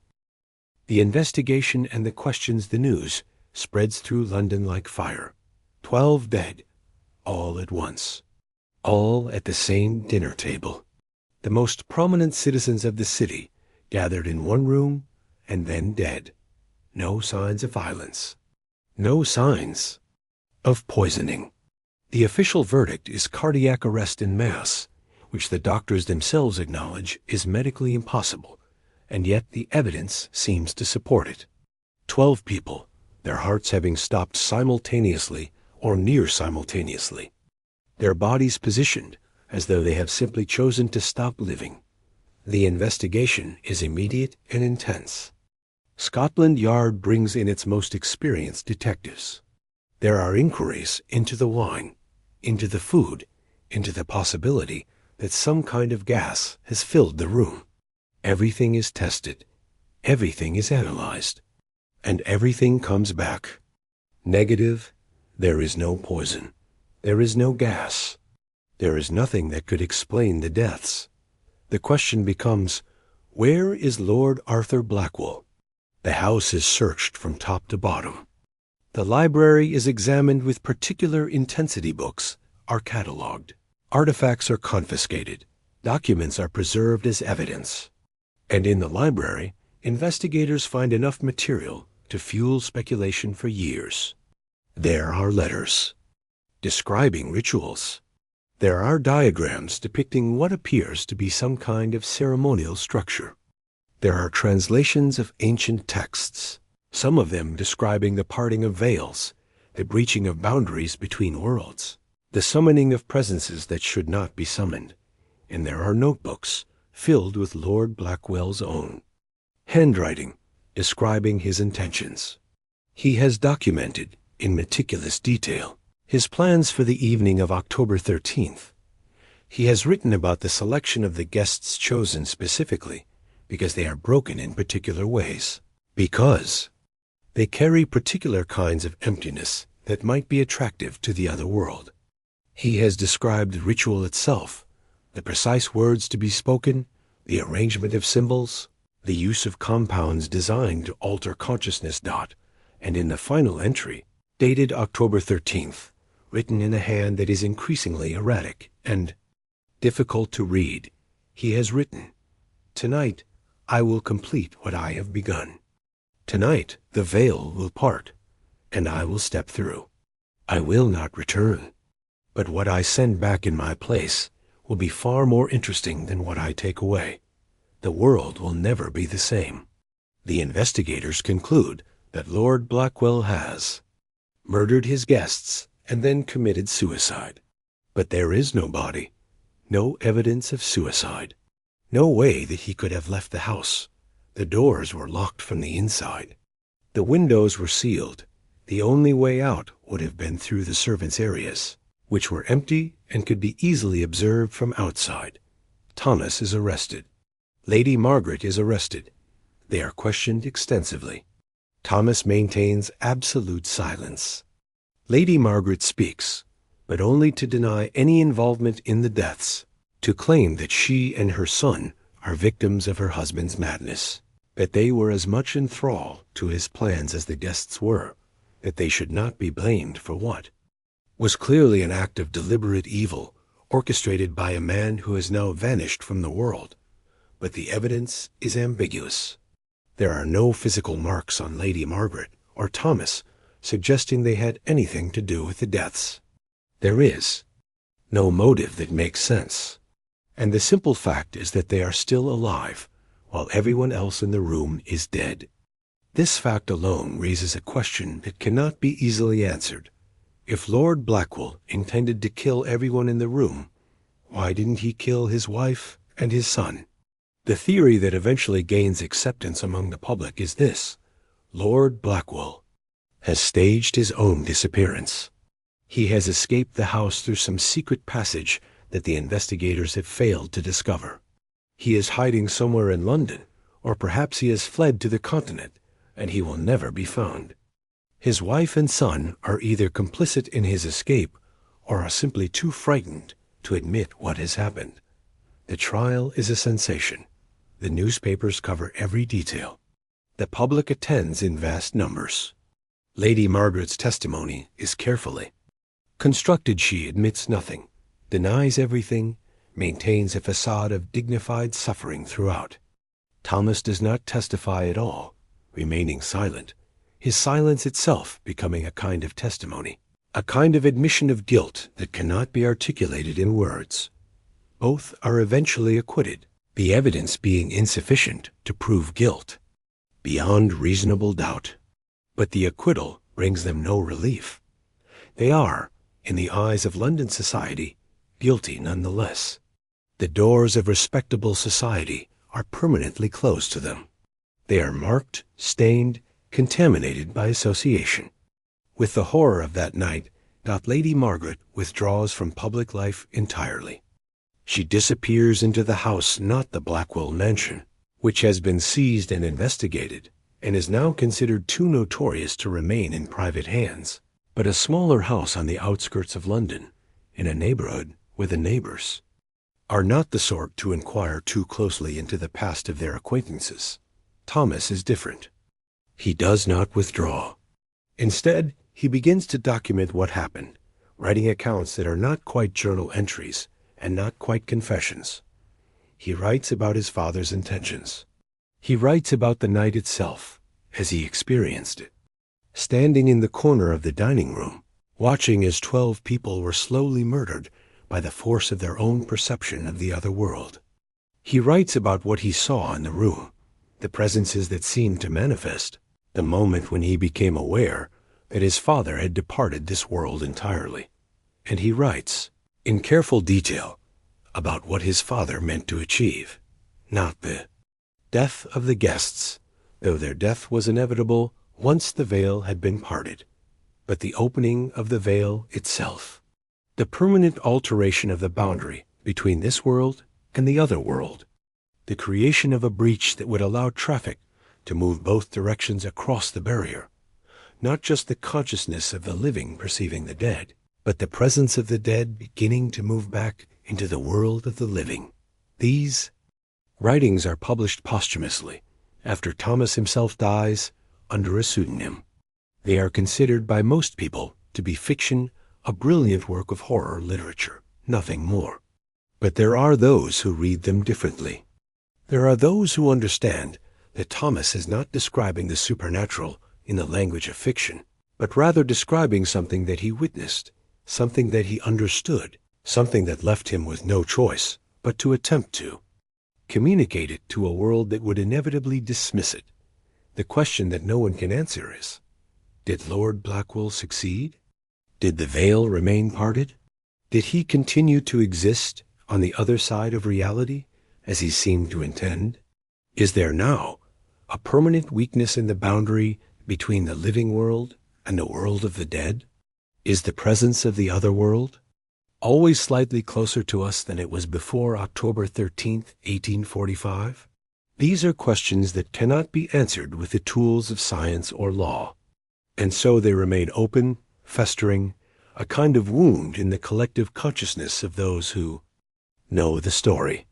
The investigation and the questions, the news, spreads through London like fire. 12 dead, all at once. All at the same dinner table. The most prominent citizens of the city gathered in one room and then dead. No signs of violence. No signs of poisoning. The official verdict is cardiac arrest en masse, which the doctors themselves acknowledge is medically impossible, and yet the evidence seems to support it. 12 people, their hearts having stopped simultaneously or near simultaneously. Their bodies positioned as though they have simply chosen to stop living. The investigation is immediate and intense. Scotland Yard brings in its most experienced detectives. There are inquiries into the wine, into the food, into the possibility that some kind of gas has filled the room. Everything is tested. Everything is analyzed. And everything comes back negative. There is no poison. There is no gas. There is nothing that could explain the deaths. The question becomes, where is Lord Arthur Blackwell? The house is searched from top to bottom. The library is examined with particular intensity. Books are catalogued. Artifacts are confiscated. Documents are preserved as evidence. And in the library, investigators find enough material to fuel speculation for years. There are letters describing rituals. There are diagrams depicting what appears to be some kind of ceremonial structure. There are translations of ancient texts, some of them describing the parting of veils, the breaching of boundaries between worlds, the summoning of presences that should not be summoned. And there are notebooks filled with Lord Blackwell's own handwriting describing his intentions. He has documented in meticulous detail his plans for the evening of October 13th. He has written about the selection of the guests chosen specifically because they are broken in particular ways, because they carry particular kinds of emptiness that might be attractive to the other world. He has described the ritual itself, the precise words to be spoken, the arrangement of symbols, the use of compounds designed to alter consciousness. And in the final entry, dated October 13th, written in a hand that is increasingly erratic and difficult to read, he has written, "Tonight I will complete what I have begun. Tonight the veil will part, and I will step through. I will not return, but what I send back in my place will be far more interesting than what I take away. The world will never be the same." The investigators conclude that Lord Blackwell has murdered his guests and then committed suicide. But there is no body, no evidence of suicide, no way that he could have left the house. The doors were locked from the inside. The windows were sealed. The only way out would have been through the servants' areas, which were empty and could be easily observed from outside. Thomas is arrested. Lady Margaret is arrested. They are questioned extensively. Thomas maintains absolute silence. Lady Margaret speaks, but only to deny any involvement in the deaths, to claim that she and her son are victims of her husband's madness, that they were as much in thrall to his plans as the guests were, that they should not be blamed for what was clearly an act of deliberate evil orchestrated by a man who has now vanished from the world. But the evidence is ambiguous. There are no physical marks on Lady Margaret or Thomas suggesting they had anything to do with the deaths. There is no motive that makes sense. And the simple fact is that they are still alive, while everyone else in the room is dead. This fact alone raises a question that cannot be easily answered. If Lord Blackwell intended to kill everyone in the room, why didn't he kill his wife and his son? The theory that eventually gains acceptance among the public is this: Lord Blackwell has staged his own disappearance. He has escaped the house through some secret passage that the investigators have failed to discover. He is hiding somewhere in London, or perhaps he has fled to the continent, and he will never be found. His wife and son are either complicit in his escape or are simply too frightened to admit what has happened. The trial is a sensation. The newspapers cover every detail. The public attends in vast numbers. Lady Margaret's testimony is carefully constructed. She admits nothing, denies everything, maintains a facade of dignified suffering throughout. Thomas does not testify at all, remaining silent, his silence itself becoming a kind of testimony, a kind of admission of guilt that cannot be articulated in words. Both are eventually acquitted, the evidence being insufficient to prove guilt, beyond reasonable doubt. But the acquittal brings them no relief. They are, in the eyes of London society, guilty nonetheless. The doors of respectable society are permanently closed to them. They are marked, stained, contaminated by association. With the horror of that night, Lady Margaret withdraws from public life entirely. She disappears into the house, not the Blackwell mansion, which has been seized and investigated, and is now considered too notorious to remain in private hands, but a smaller house on the outskirts of London, in a neighborhood where the neighbors are not the sort to inquire too closely into the past of their acquaintances. Thomas is different. He does not withdraw. Instead, he begins to document what happened, writing accounts that are not quite journal entries and not quite confessions. He writes about his father's intentions. He writes about the night itself, as he experienced it. Standing in the corner of the dining room, watching as 12 people were slowly murdered by the force of their own perception of the other world. He writes about what he saw in the room, the presences that seemed to manifest, the moment when he became aware that his father had departed this world entirely. And he writes, in careful detail, about what his father meant to achieve, not the death of the guests, though their death was inevitable once the veil had been parted, but the opening of the veil itself, the permanent alteration of the boundary between this world and the other world, the creation of a breach that would allow traffic to move both directions across the barrier, not just the consciousness of the living perceiving the dead, but the presence of the dead beginning to move back into the world of the living. These writings are published posthumously, after Thomas himself dies, under a pseudonym. They are considered by most people to be fiction, a brilliant work of horror literature, nothing more. But there are those who read them differently. There are those who understand that Thomas is not describing the supernatural in the language of fiction, but rather describing something that he witnessed, something that he understood, something that left him with no choice but to attempt to communicate it to a world that would inevitably dismiss it. The question that no one can answer is, did Lord Blackwell succeed? Did the veil remain parted? Did he continue to exist on the other side of reality as he seemed to intend? Is there now a permanent weakness in the boundary between the living world and the world of the dead? Is the presence of the other world always slightly closer to us than it was before October 13th, 1845? These are questions that cannot be answered with the tools of science or law, and so they remain open, festering, a kind of wound in the collective consciousness of those who know the story.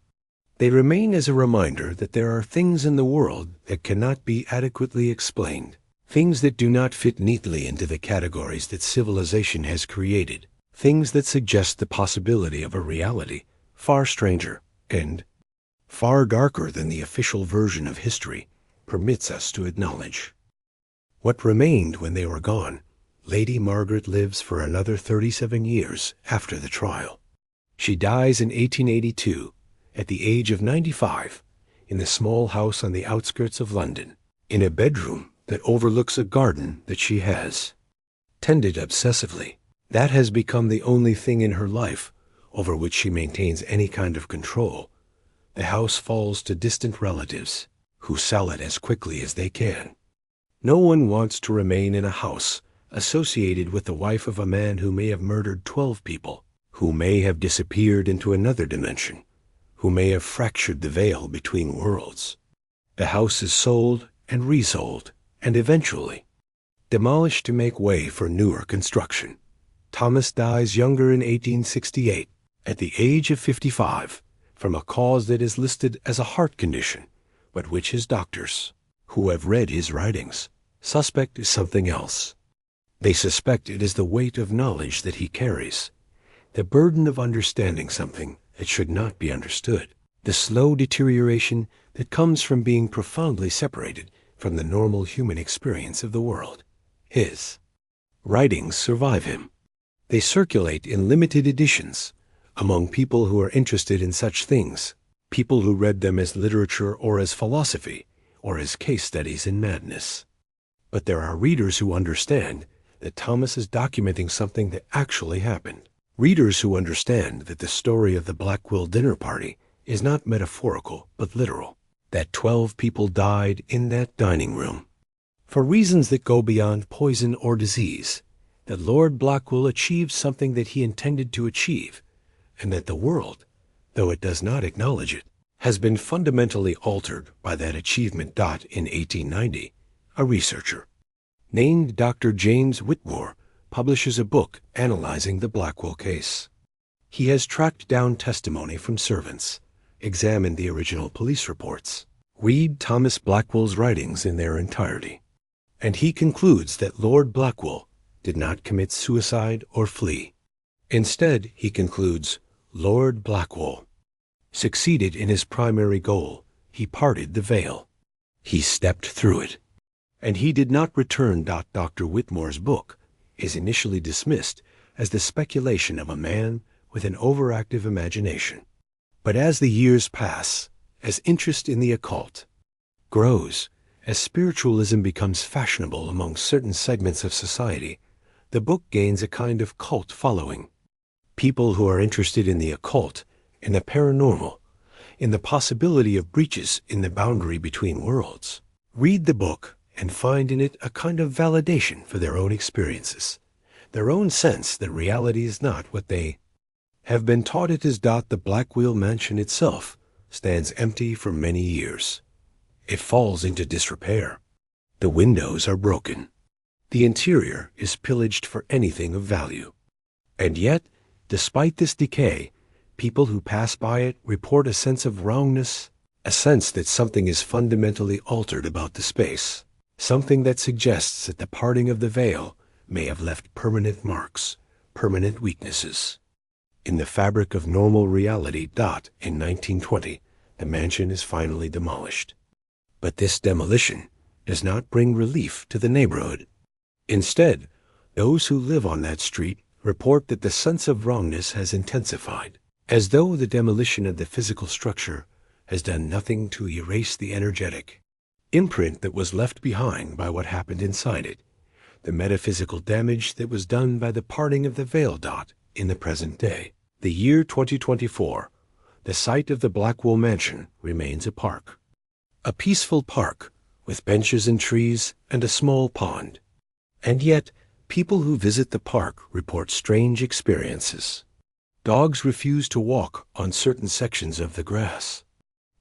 They remain as a reminder that there are things in the world that cannot be adequately explained, things that do not fit neatly into the categories that civilization has created, things that suggest the possibility of a reality far stranger and far darker than the official version of history permits us to acknowledge. What remained when they were gone, Lady Margaret lives for another 37 years after the trial. She dies in 1882, at the age of 95, in the small house on the outskirts of London, in a bedroom that overlooks a garden that she has tended obsessively. That has become the only thing in her life over which she maintains any kind of control. The house falls to distant relatives, who sell it as quickly as they can. No one wants to remain in a house associated with the wife of a man who may have murdered 12 people, who may have disappeared into another dimension, who may have fractured the veil between worlds. The house is sold and resold, and eventually demolished to make way for newer construction. Thomas dies younger in 1868, at the age of 55, from a cause that is listed as a heart condition, but which his doctors, who have read his writings, suspect is something else. They suspect it is the weight of knowledge that he carries, the burden of understanding something that should not be understood, the slow deterioration that comes from being profoundly separated from the normal human experience of the world. His writings survive him. They circulate in limited editions among people who are interested in such things, people who read them as literature or as philosophy or as case studies in madness. But there are readers who understand that Thomas is documenting something that actually happened. Readers who understand that the story of the Blackwell dinner party is not metaphorical but literal, that 12 people died in that dining room for reasons that go beyond poison or disease, that Lord Blackwell achieved something that he intended to achieve, and that the world, though it does not acknowledge it, has been fundamentally altered by that achievement. In 1890, a researcher named Dr. James Whitmore publishes a book analyzing the Blackwell case. He has tracked down testimony from servants, examined the original police reports, read Thomas Blackwell's writings in their entirety, and he concludes that Lord Blackwell did not commit suicide or flee. Instead, he concludes, Lord Blackwell succeeded in his primary goal. He parted the veil. He stepped through it. And he did not return. Dr. Whitmore's book is initially dismissed as the speculation of a man with an overactive imagination. But as the years pass, as interest in the occult grows, as spiritualism becomes fashionable among certain segments of society, the book gains a kind of cult following. People who are interested in the occult, in the paranormal, in the possibility of breaches in the boundary between worlds, read the book and find in it a kind of validation for their own experiences, their own sense that reality is not what they have been taught it is. The Blackwell mansion itself stands empty for many years. It falls into disrepair. The windows are broken. The interior is pillaged for anything of value. And yet, despite this decay, people who pass by it report a sense of wrongness, a sense that something is fundamentally altered about the space, something that suggests that the parting of the veil may have left permanent marks, permanent weaknesses. In the fabric of normal reality. In 1920, the mansion is finally demolished. But this demolition does not bring relief to the neighborhood. Instead, those who live on that street report that the sense of wrongness has intensified, as though the demolition of the physical structure has done nothing to erase the energetic imprint that was left behind by what happened inside it, the metaphysical damage that was done by the parting of the veil. In the present day, the year 2024, the site of the Blackwell mansion remains a park. A peaceful park with benches and trees and a small pond. And yet, people who visit the park report strange experiences. Dogs refuse to walk on certain sections of the grass.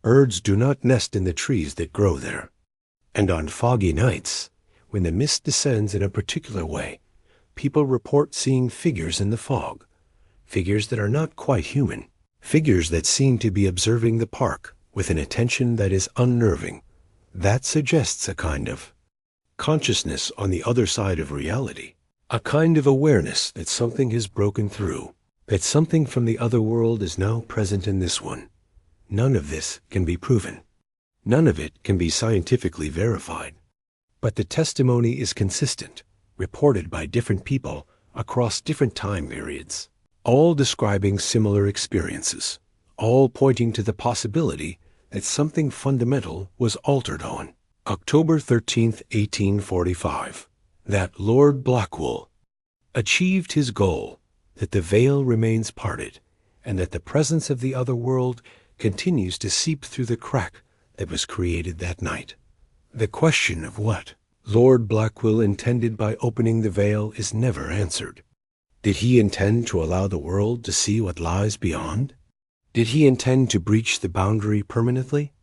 Birds do not nest in the trees that grow there. And on foggy nights, when the mist descends in a particular way, people report seeing figures in the fog, figures that are not quite human, figures that seem to be observing the park with an attention that is unnerving. That suggests a kind of consciousness on the other side of reality, a kind of awareness that something has broken through, that something from the other world is now present in this one. None of this can be proven. None of it can be scientifically verified. But the testimony is consistent, reported by different people across different time periods. all describing similar experiences, all pointing to the possibility that something fundamental was altered on October 13th, 1845, that Lord Blackwell achieved his goal, that the veil remains parted, and that the presence of the other world continues to seep through the crack that was created that night. The question of what Lord Blackwell intended by opening the veil is never answered. Did he intend to allow the world to see what lies beyond? Did he intend to breach the boundary permanently?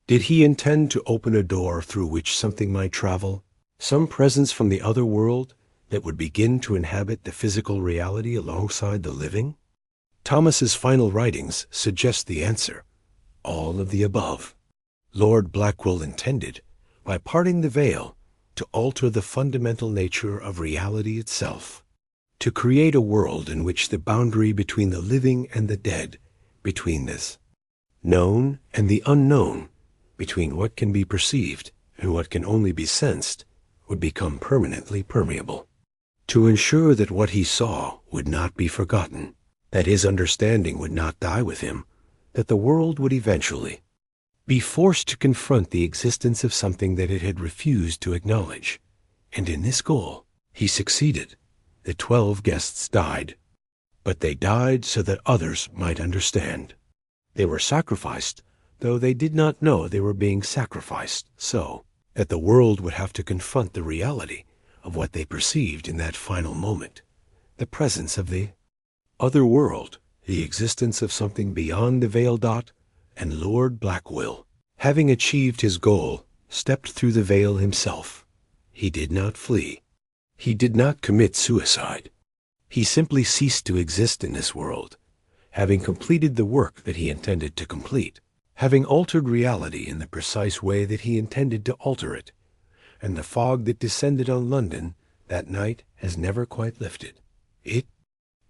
Did he intend to open a door through which something might travel, some presence from the other world that would begin to inhabit the physical reality alongside the living? Thomas's final writings suggest the answer: all of the above. Lord Blackwell intended, by parting the veil, to alter the fundamental nature of reality itself, to create a world in which the boundary between the living and the dead, between this known and the unknown, between what can be perceived and what can only be sensed, would become permanently permeable, to ensure that what he saw would not be forgotten, that his understanding would not die with him, that the world would eventually be forced to confront the existence of something that it had refused to acknowledge. And in this goal, he succeeded. The 12 guests died, but they died so that others might understand. They were sacrificed, though they did not know they were being sacrificed, so that the world would have to confront the reality of what they perceived in that final moment, the presence of the other world, the existence of something beyond the veil dot. And Lord Blackwell, having achieved his goal, stepped through the veil himself. He did not flee. He did not commit suicide. He simply ceased to exist in this world, having completed the work that he intended to complete, having altered reality in the precise way that he intended to alter it. And the fog that descended on London that night has never quite lifted. It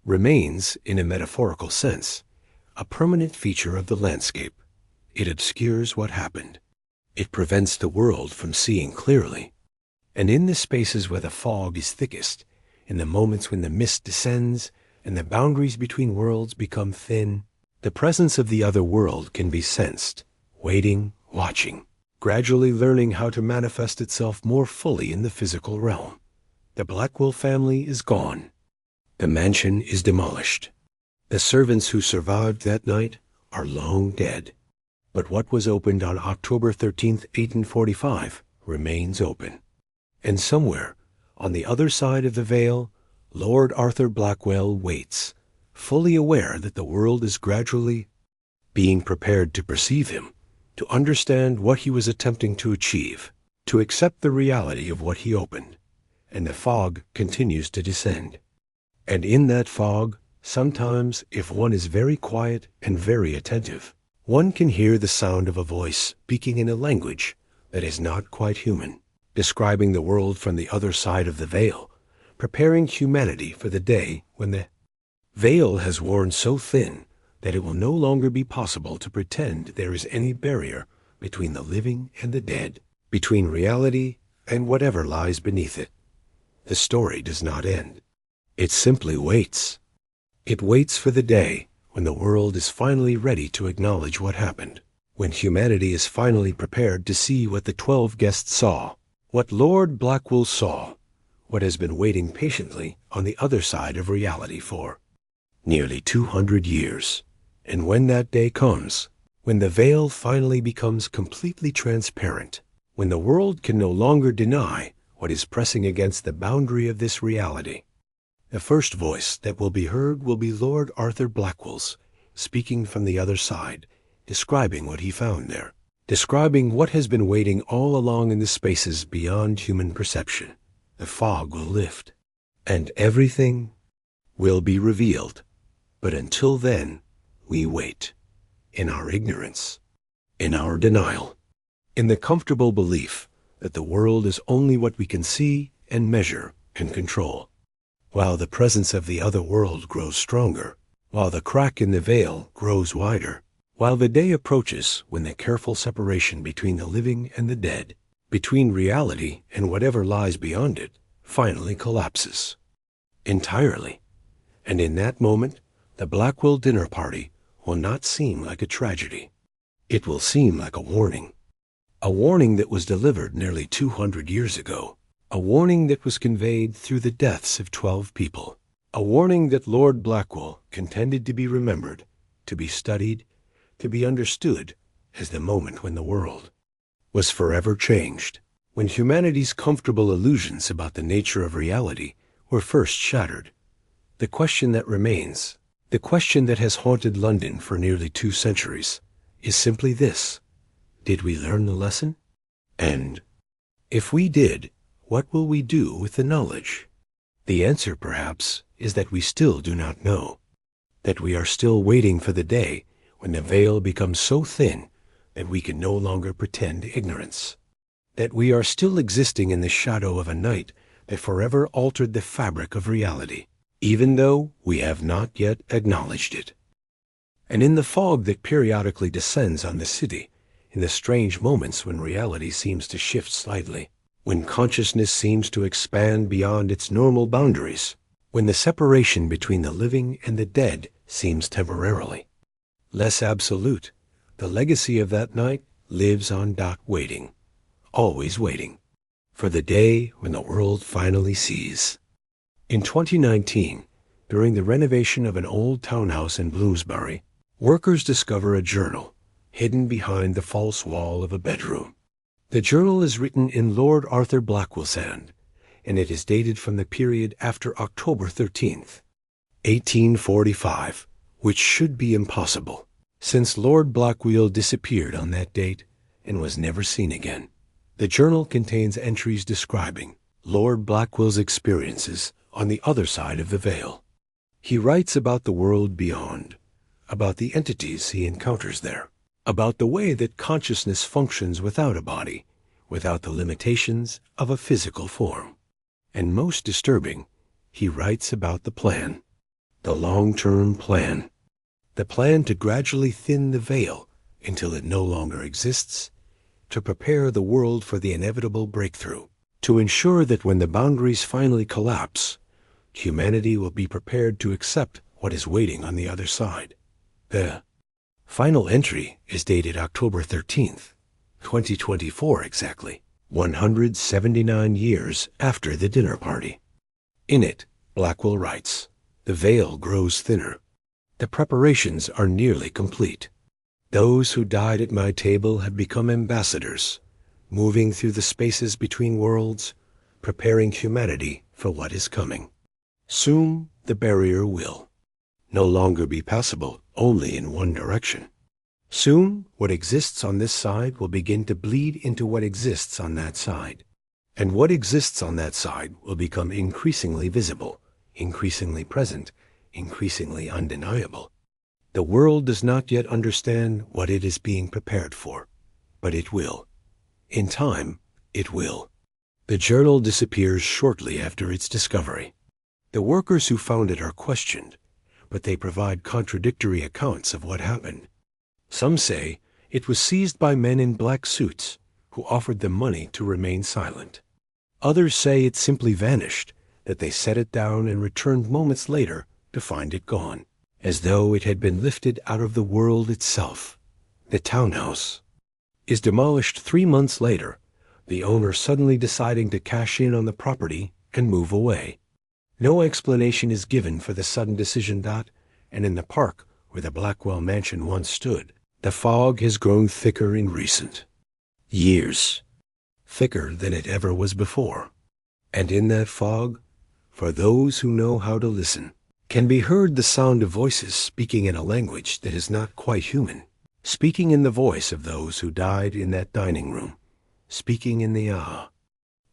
remains, in a metaphorical sense, a permanent feature of the landscape. It obscures what happened. It prevents the world from seeing clearly. And in the spaces where the fog is thickest, in the moments when the mist descends and the boundaries between worlds become thin, the presence of the other world can be sensed, waiting, watching, gradually learning how to manifest itself more fully in the physical realm. The Blackwell family is gone. The mansion is demolished. The servants who survived that night are long dead. But what was opened on October 13th, 1845, remains open. And somewhere, on the other side of the veil, Lord Arthur Blackwell waits, fully aware that the world is gradually being prepared to perceive him, to understand what he was attempting to achieve, to accept the reality of what he opened. And the fog continues to descend. And in that fog, sometimes, if one is very quiet and very attentive, one can hear the sound of a voice speaking in a language that is not quite human, describing the world from the other side of the veil, preparing humanity for the day when the veil has worn so thin that it will no longer be possible to pretend there is any barrier between the living and the dead, between reality and whatever lies beneath it. The story does not end. It simply waits. It waits for the day when the world is finally ready to acknowledge what happened, when humanity is finally prepared to see what the 12 guests saw, what Lord Blackwell saw, what has been waiting patiently on the other side of reality for nearly 200 years. And when that day comes, when the veil finally becomes completely transparent, when the world can no longer deny what is pressing against the boundary of this reality, the first voice that will be heard will be Lord Arthur Blackwell's, speaking from the other side, describing what he found there, describing what has been waiting all along in the spaces beyond human perception. The fog will lift, and everything will be revealed. But until then, we wait, in our ignorance, in our denial, in the comfortable belief that the world is only what we can see and measure and control, while the presence of the other world grows stronger, while the crack in the veil grows wider, while the day approaches when the careful separation between the living and the dead, between reality and whatever lies beyond it, finally collapses entirely. And in that moment, The Blackwell dinner party will not seem like a tragedy. It will seem like a warning. A warning that was delivered nearly 200 years ago. A warning that was conveyed through the deaths of 12 people. A warning that Lord Blackwell contended to be remembered, to be studied, to be understood as the moment when the world was forever changed, when humanity's comfortable illusions about the nature of reality were first shattered. The question that remains, the question that has haunted London for nearly 2 centuries, is simply this: did we learn the lesson? And if we did, what will we do with the knowledge? The answer, perhaps, is that we still do not know, that we are still waiting for the day when the veil becomes so thin that we can no longer pretend ignorance, that we are still existing in the shadow of a night that forever altered the fabric of reality, even though we have not yet acknowledged it. And in the fog that periodically descends on the city, in the strange moments when reality seems to shift slightly, when consciousness seems to expand beyond its normal boundaries, when the separation between the living and the dead seems temporarily less absolute, the legacy of that night lives on, waiting, always waiting, for the day when the world finally sees. In 2019, during the renovation of an old townhouse in Bloomsbury, workers discover a journal hidden behind the false wall of a bedroom. The journal is written in Lord Arthur Blackwell's hand, and it is dated from the period after October 13th, 1845, which should be impossible, since Lord Blackwell disappeared on that date and was never seen again. The journal contains entries describing Lord Blackwell's experiences on the other side of the veil. He writes about the world beyond, about the entities he encounters there, about the way that consciousness functions without a body, without the limitations of a physical form. And most disturbing, he writes about the plan, the long-term plan, the plan to gradually thin the veil until it no longer exists, to prepare the world for the inevitable breakthrough, to ensure that when the boundaries finally collapse, humanity will be prepared to accept what is waiting on the other side. The final entry is dated October 13th, 2024 exactly, 179 years after the dinner party. In it, Blackwell writes, "The veil grows thinner. The preparations are nearly complete. Those who died at my table have become ambassadors, moving through the spaces between worlds, preparing humanity for what is coming. Soon the barrier will no longer be passable only in one direction. Soon what exists on this side will begin to bleed into what exists on that side. And what exists on that side will become increasingly visible, increasingly present, increasingly undeniable. The world does not yet understand what it is being prepared for, but it will. In time, it will." The journal disappears shortly after its discovery. The workers who found it are questioned, but they provide contradictory accounts of what happened. Some say it was seized by men in black suits who offered them money to remain silent. Others say it simply vanished, that they set it down and returned moments later to find it gone, as though it had been lifted out of the world itself. The townhouse is demolished 3 months later, the owner suddenly deciding to cash in on the property and move away. No explanation is given for the sudden decision. And in the park where the Blackwell mansion once stood, the fog has grown thicker in recent years, thicker than it ever was before. And in that fog, for those who know how to listen, can be heard the sound of voices speaking in a language that is not quite human, speaking in the voice of those who died in that dining room, speaking in the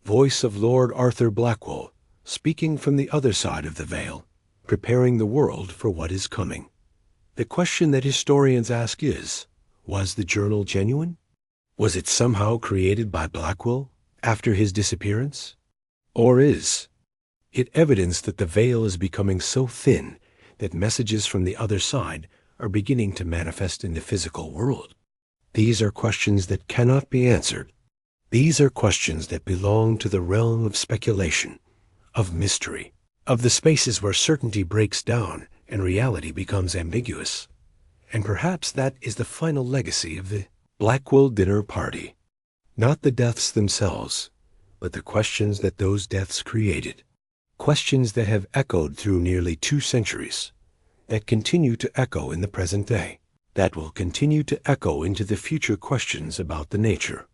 voice of Lord Arthur Blackwell, speaking from the other side of the veil, preparing the world for what is coming. The question that historians ask is, was the journal genuine? Was it somehow created by Blackwell after his disappearance? Or is it evidence that the veil is becoming so thin that messages from the other side are beginning to manifest in the physical world? These are questions that cannot be answered. These are questions that belong to the realm of speculation, of mystery, of the spaces where certainty breaks down and reality becomes ambiguous. And perhaps that is the final legacy of the Blackwell dinner party. Not the deaths themselves, but the questions that those deaths created. Questions that have echoed through nearly 2 centuries, that continue to echo in the present day, that will continue to echo into the future questions about the nature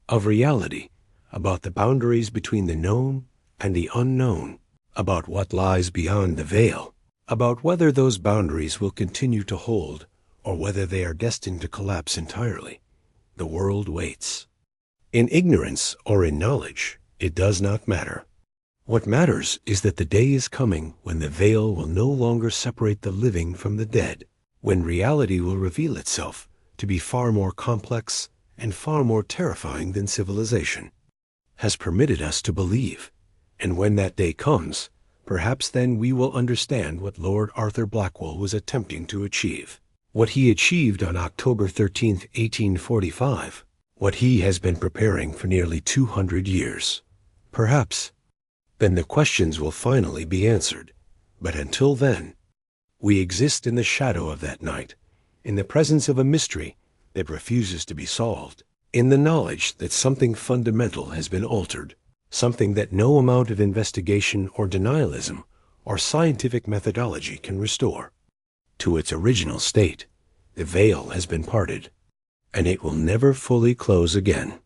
of reality, about the boundaries between the known and the unknown, about what lies beyond the veil, about whether those boundaries will continue to hold or whether they are destined to collapse entirely. The world waits. In ignorance or in knowledge, it does not matter. What matters is that the day is coming when the veil will no longer separate the living from the dead, when reality will reveal itself to be far more complex and far more terrifying than civilization has permitted us to believe. And when that day comes, perhaps then we will understand what Lord Arthur Blackwell was attempting to achieve. What he achieved on October 13th, 1845. What he has been preparing for nearly 200 years. Perhaps then the questions will finally be answered. But until then, we exist in the shadow of that night, in the presence of a mystery that refuses to be solved, in the knowledge that something fundamental has been altered, something that no amount of investigation or denialism or scientific methodology can restore. To its original state, the veil has been parted, and it will never fully close again.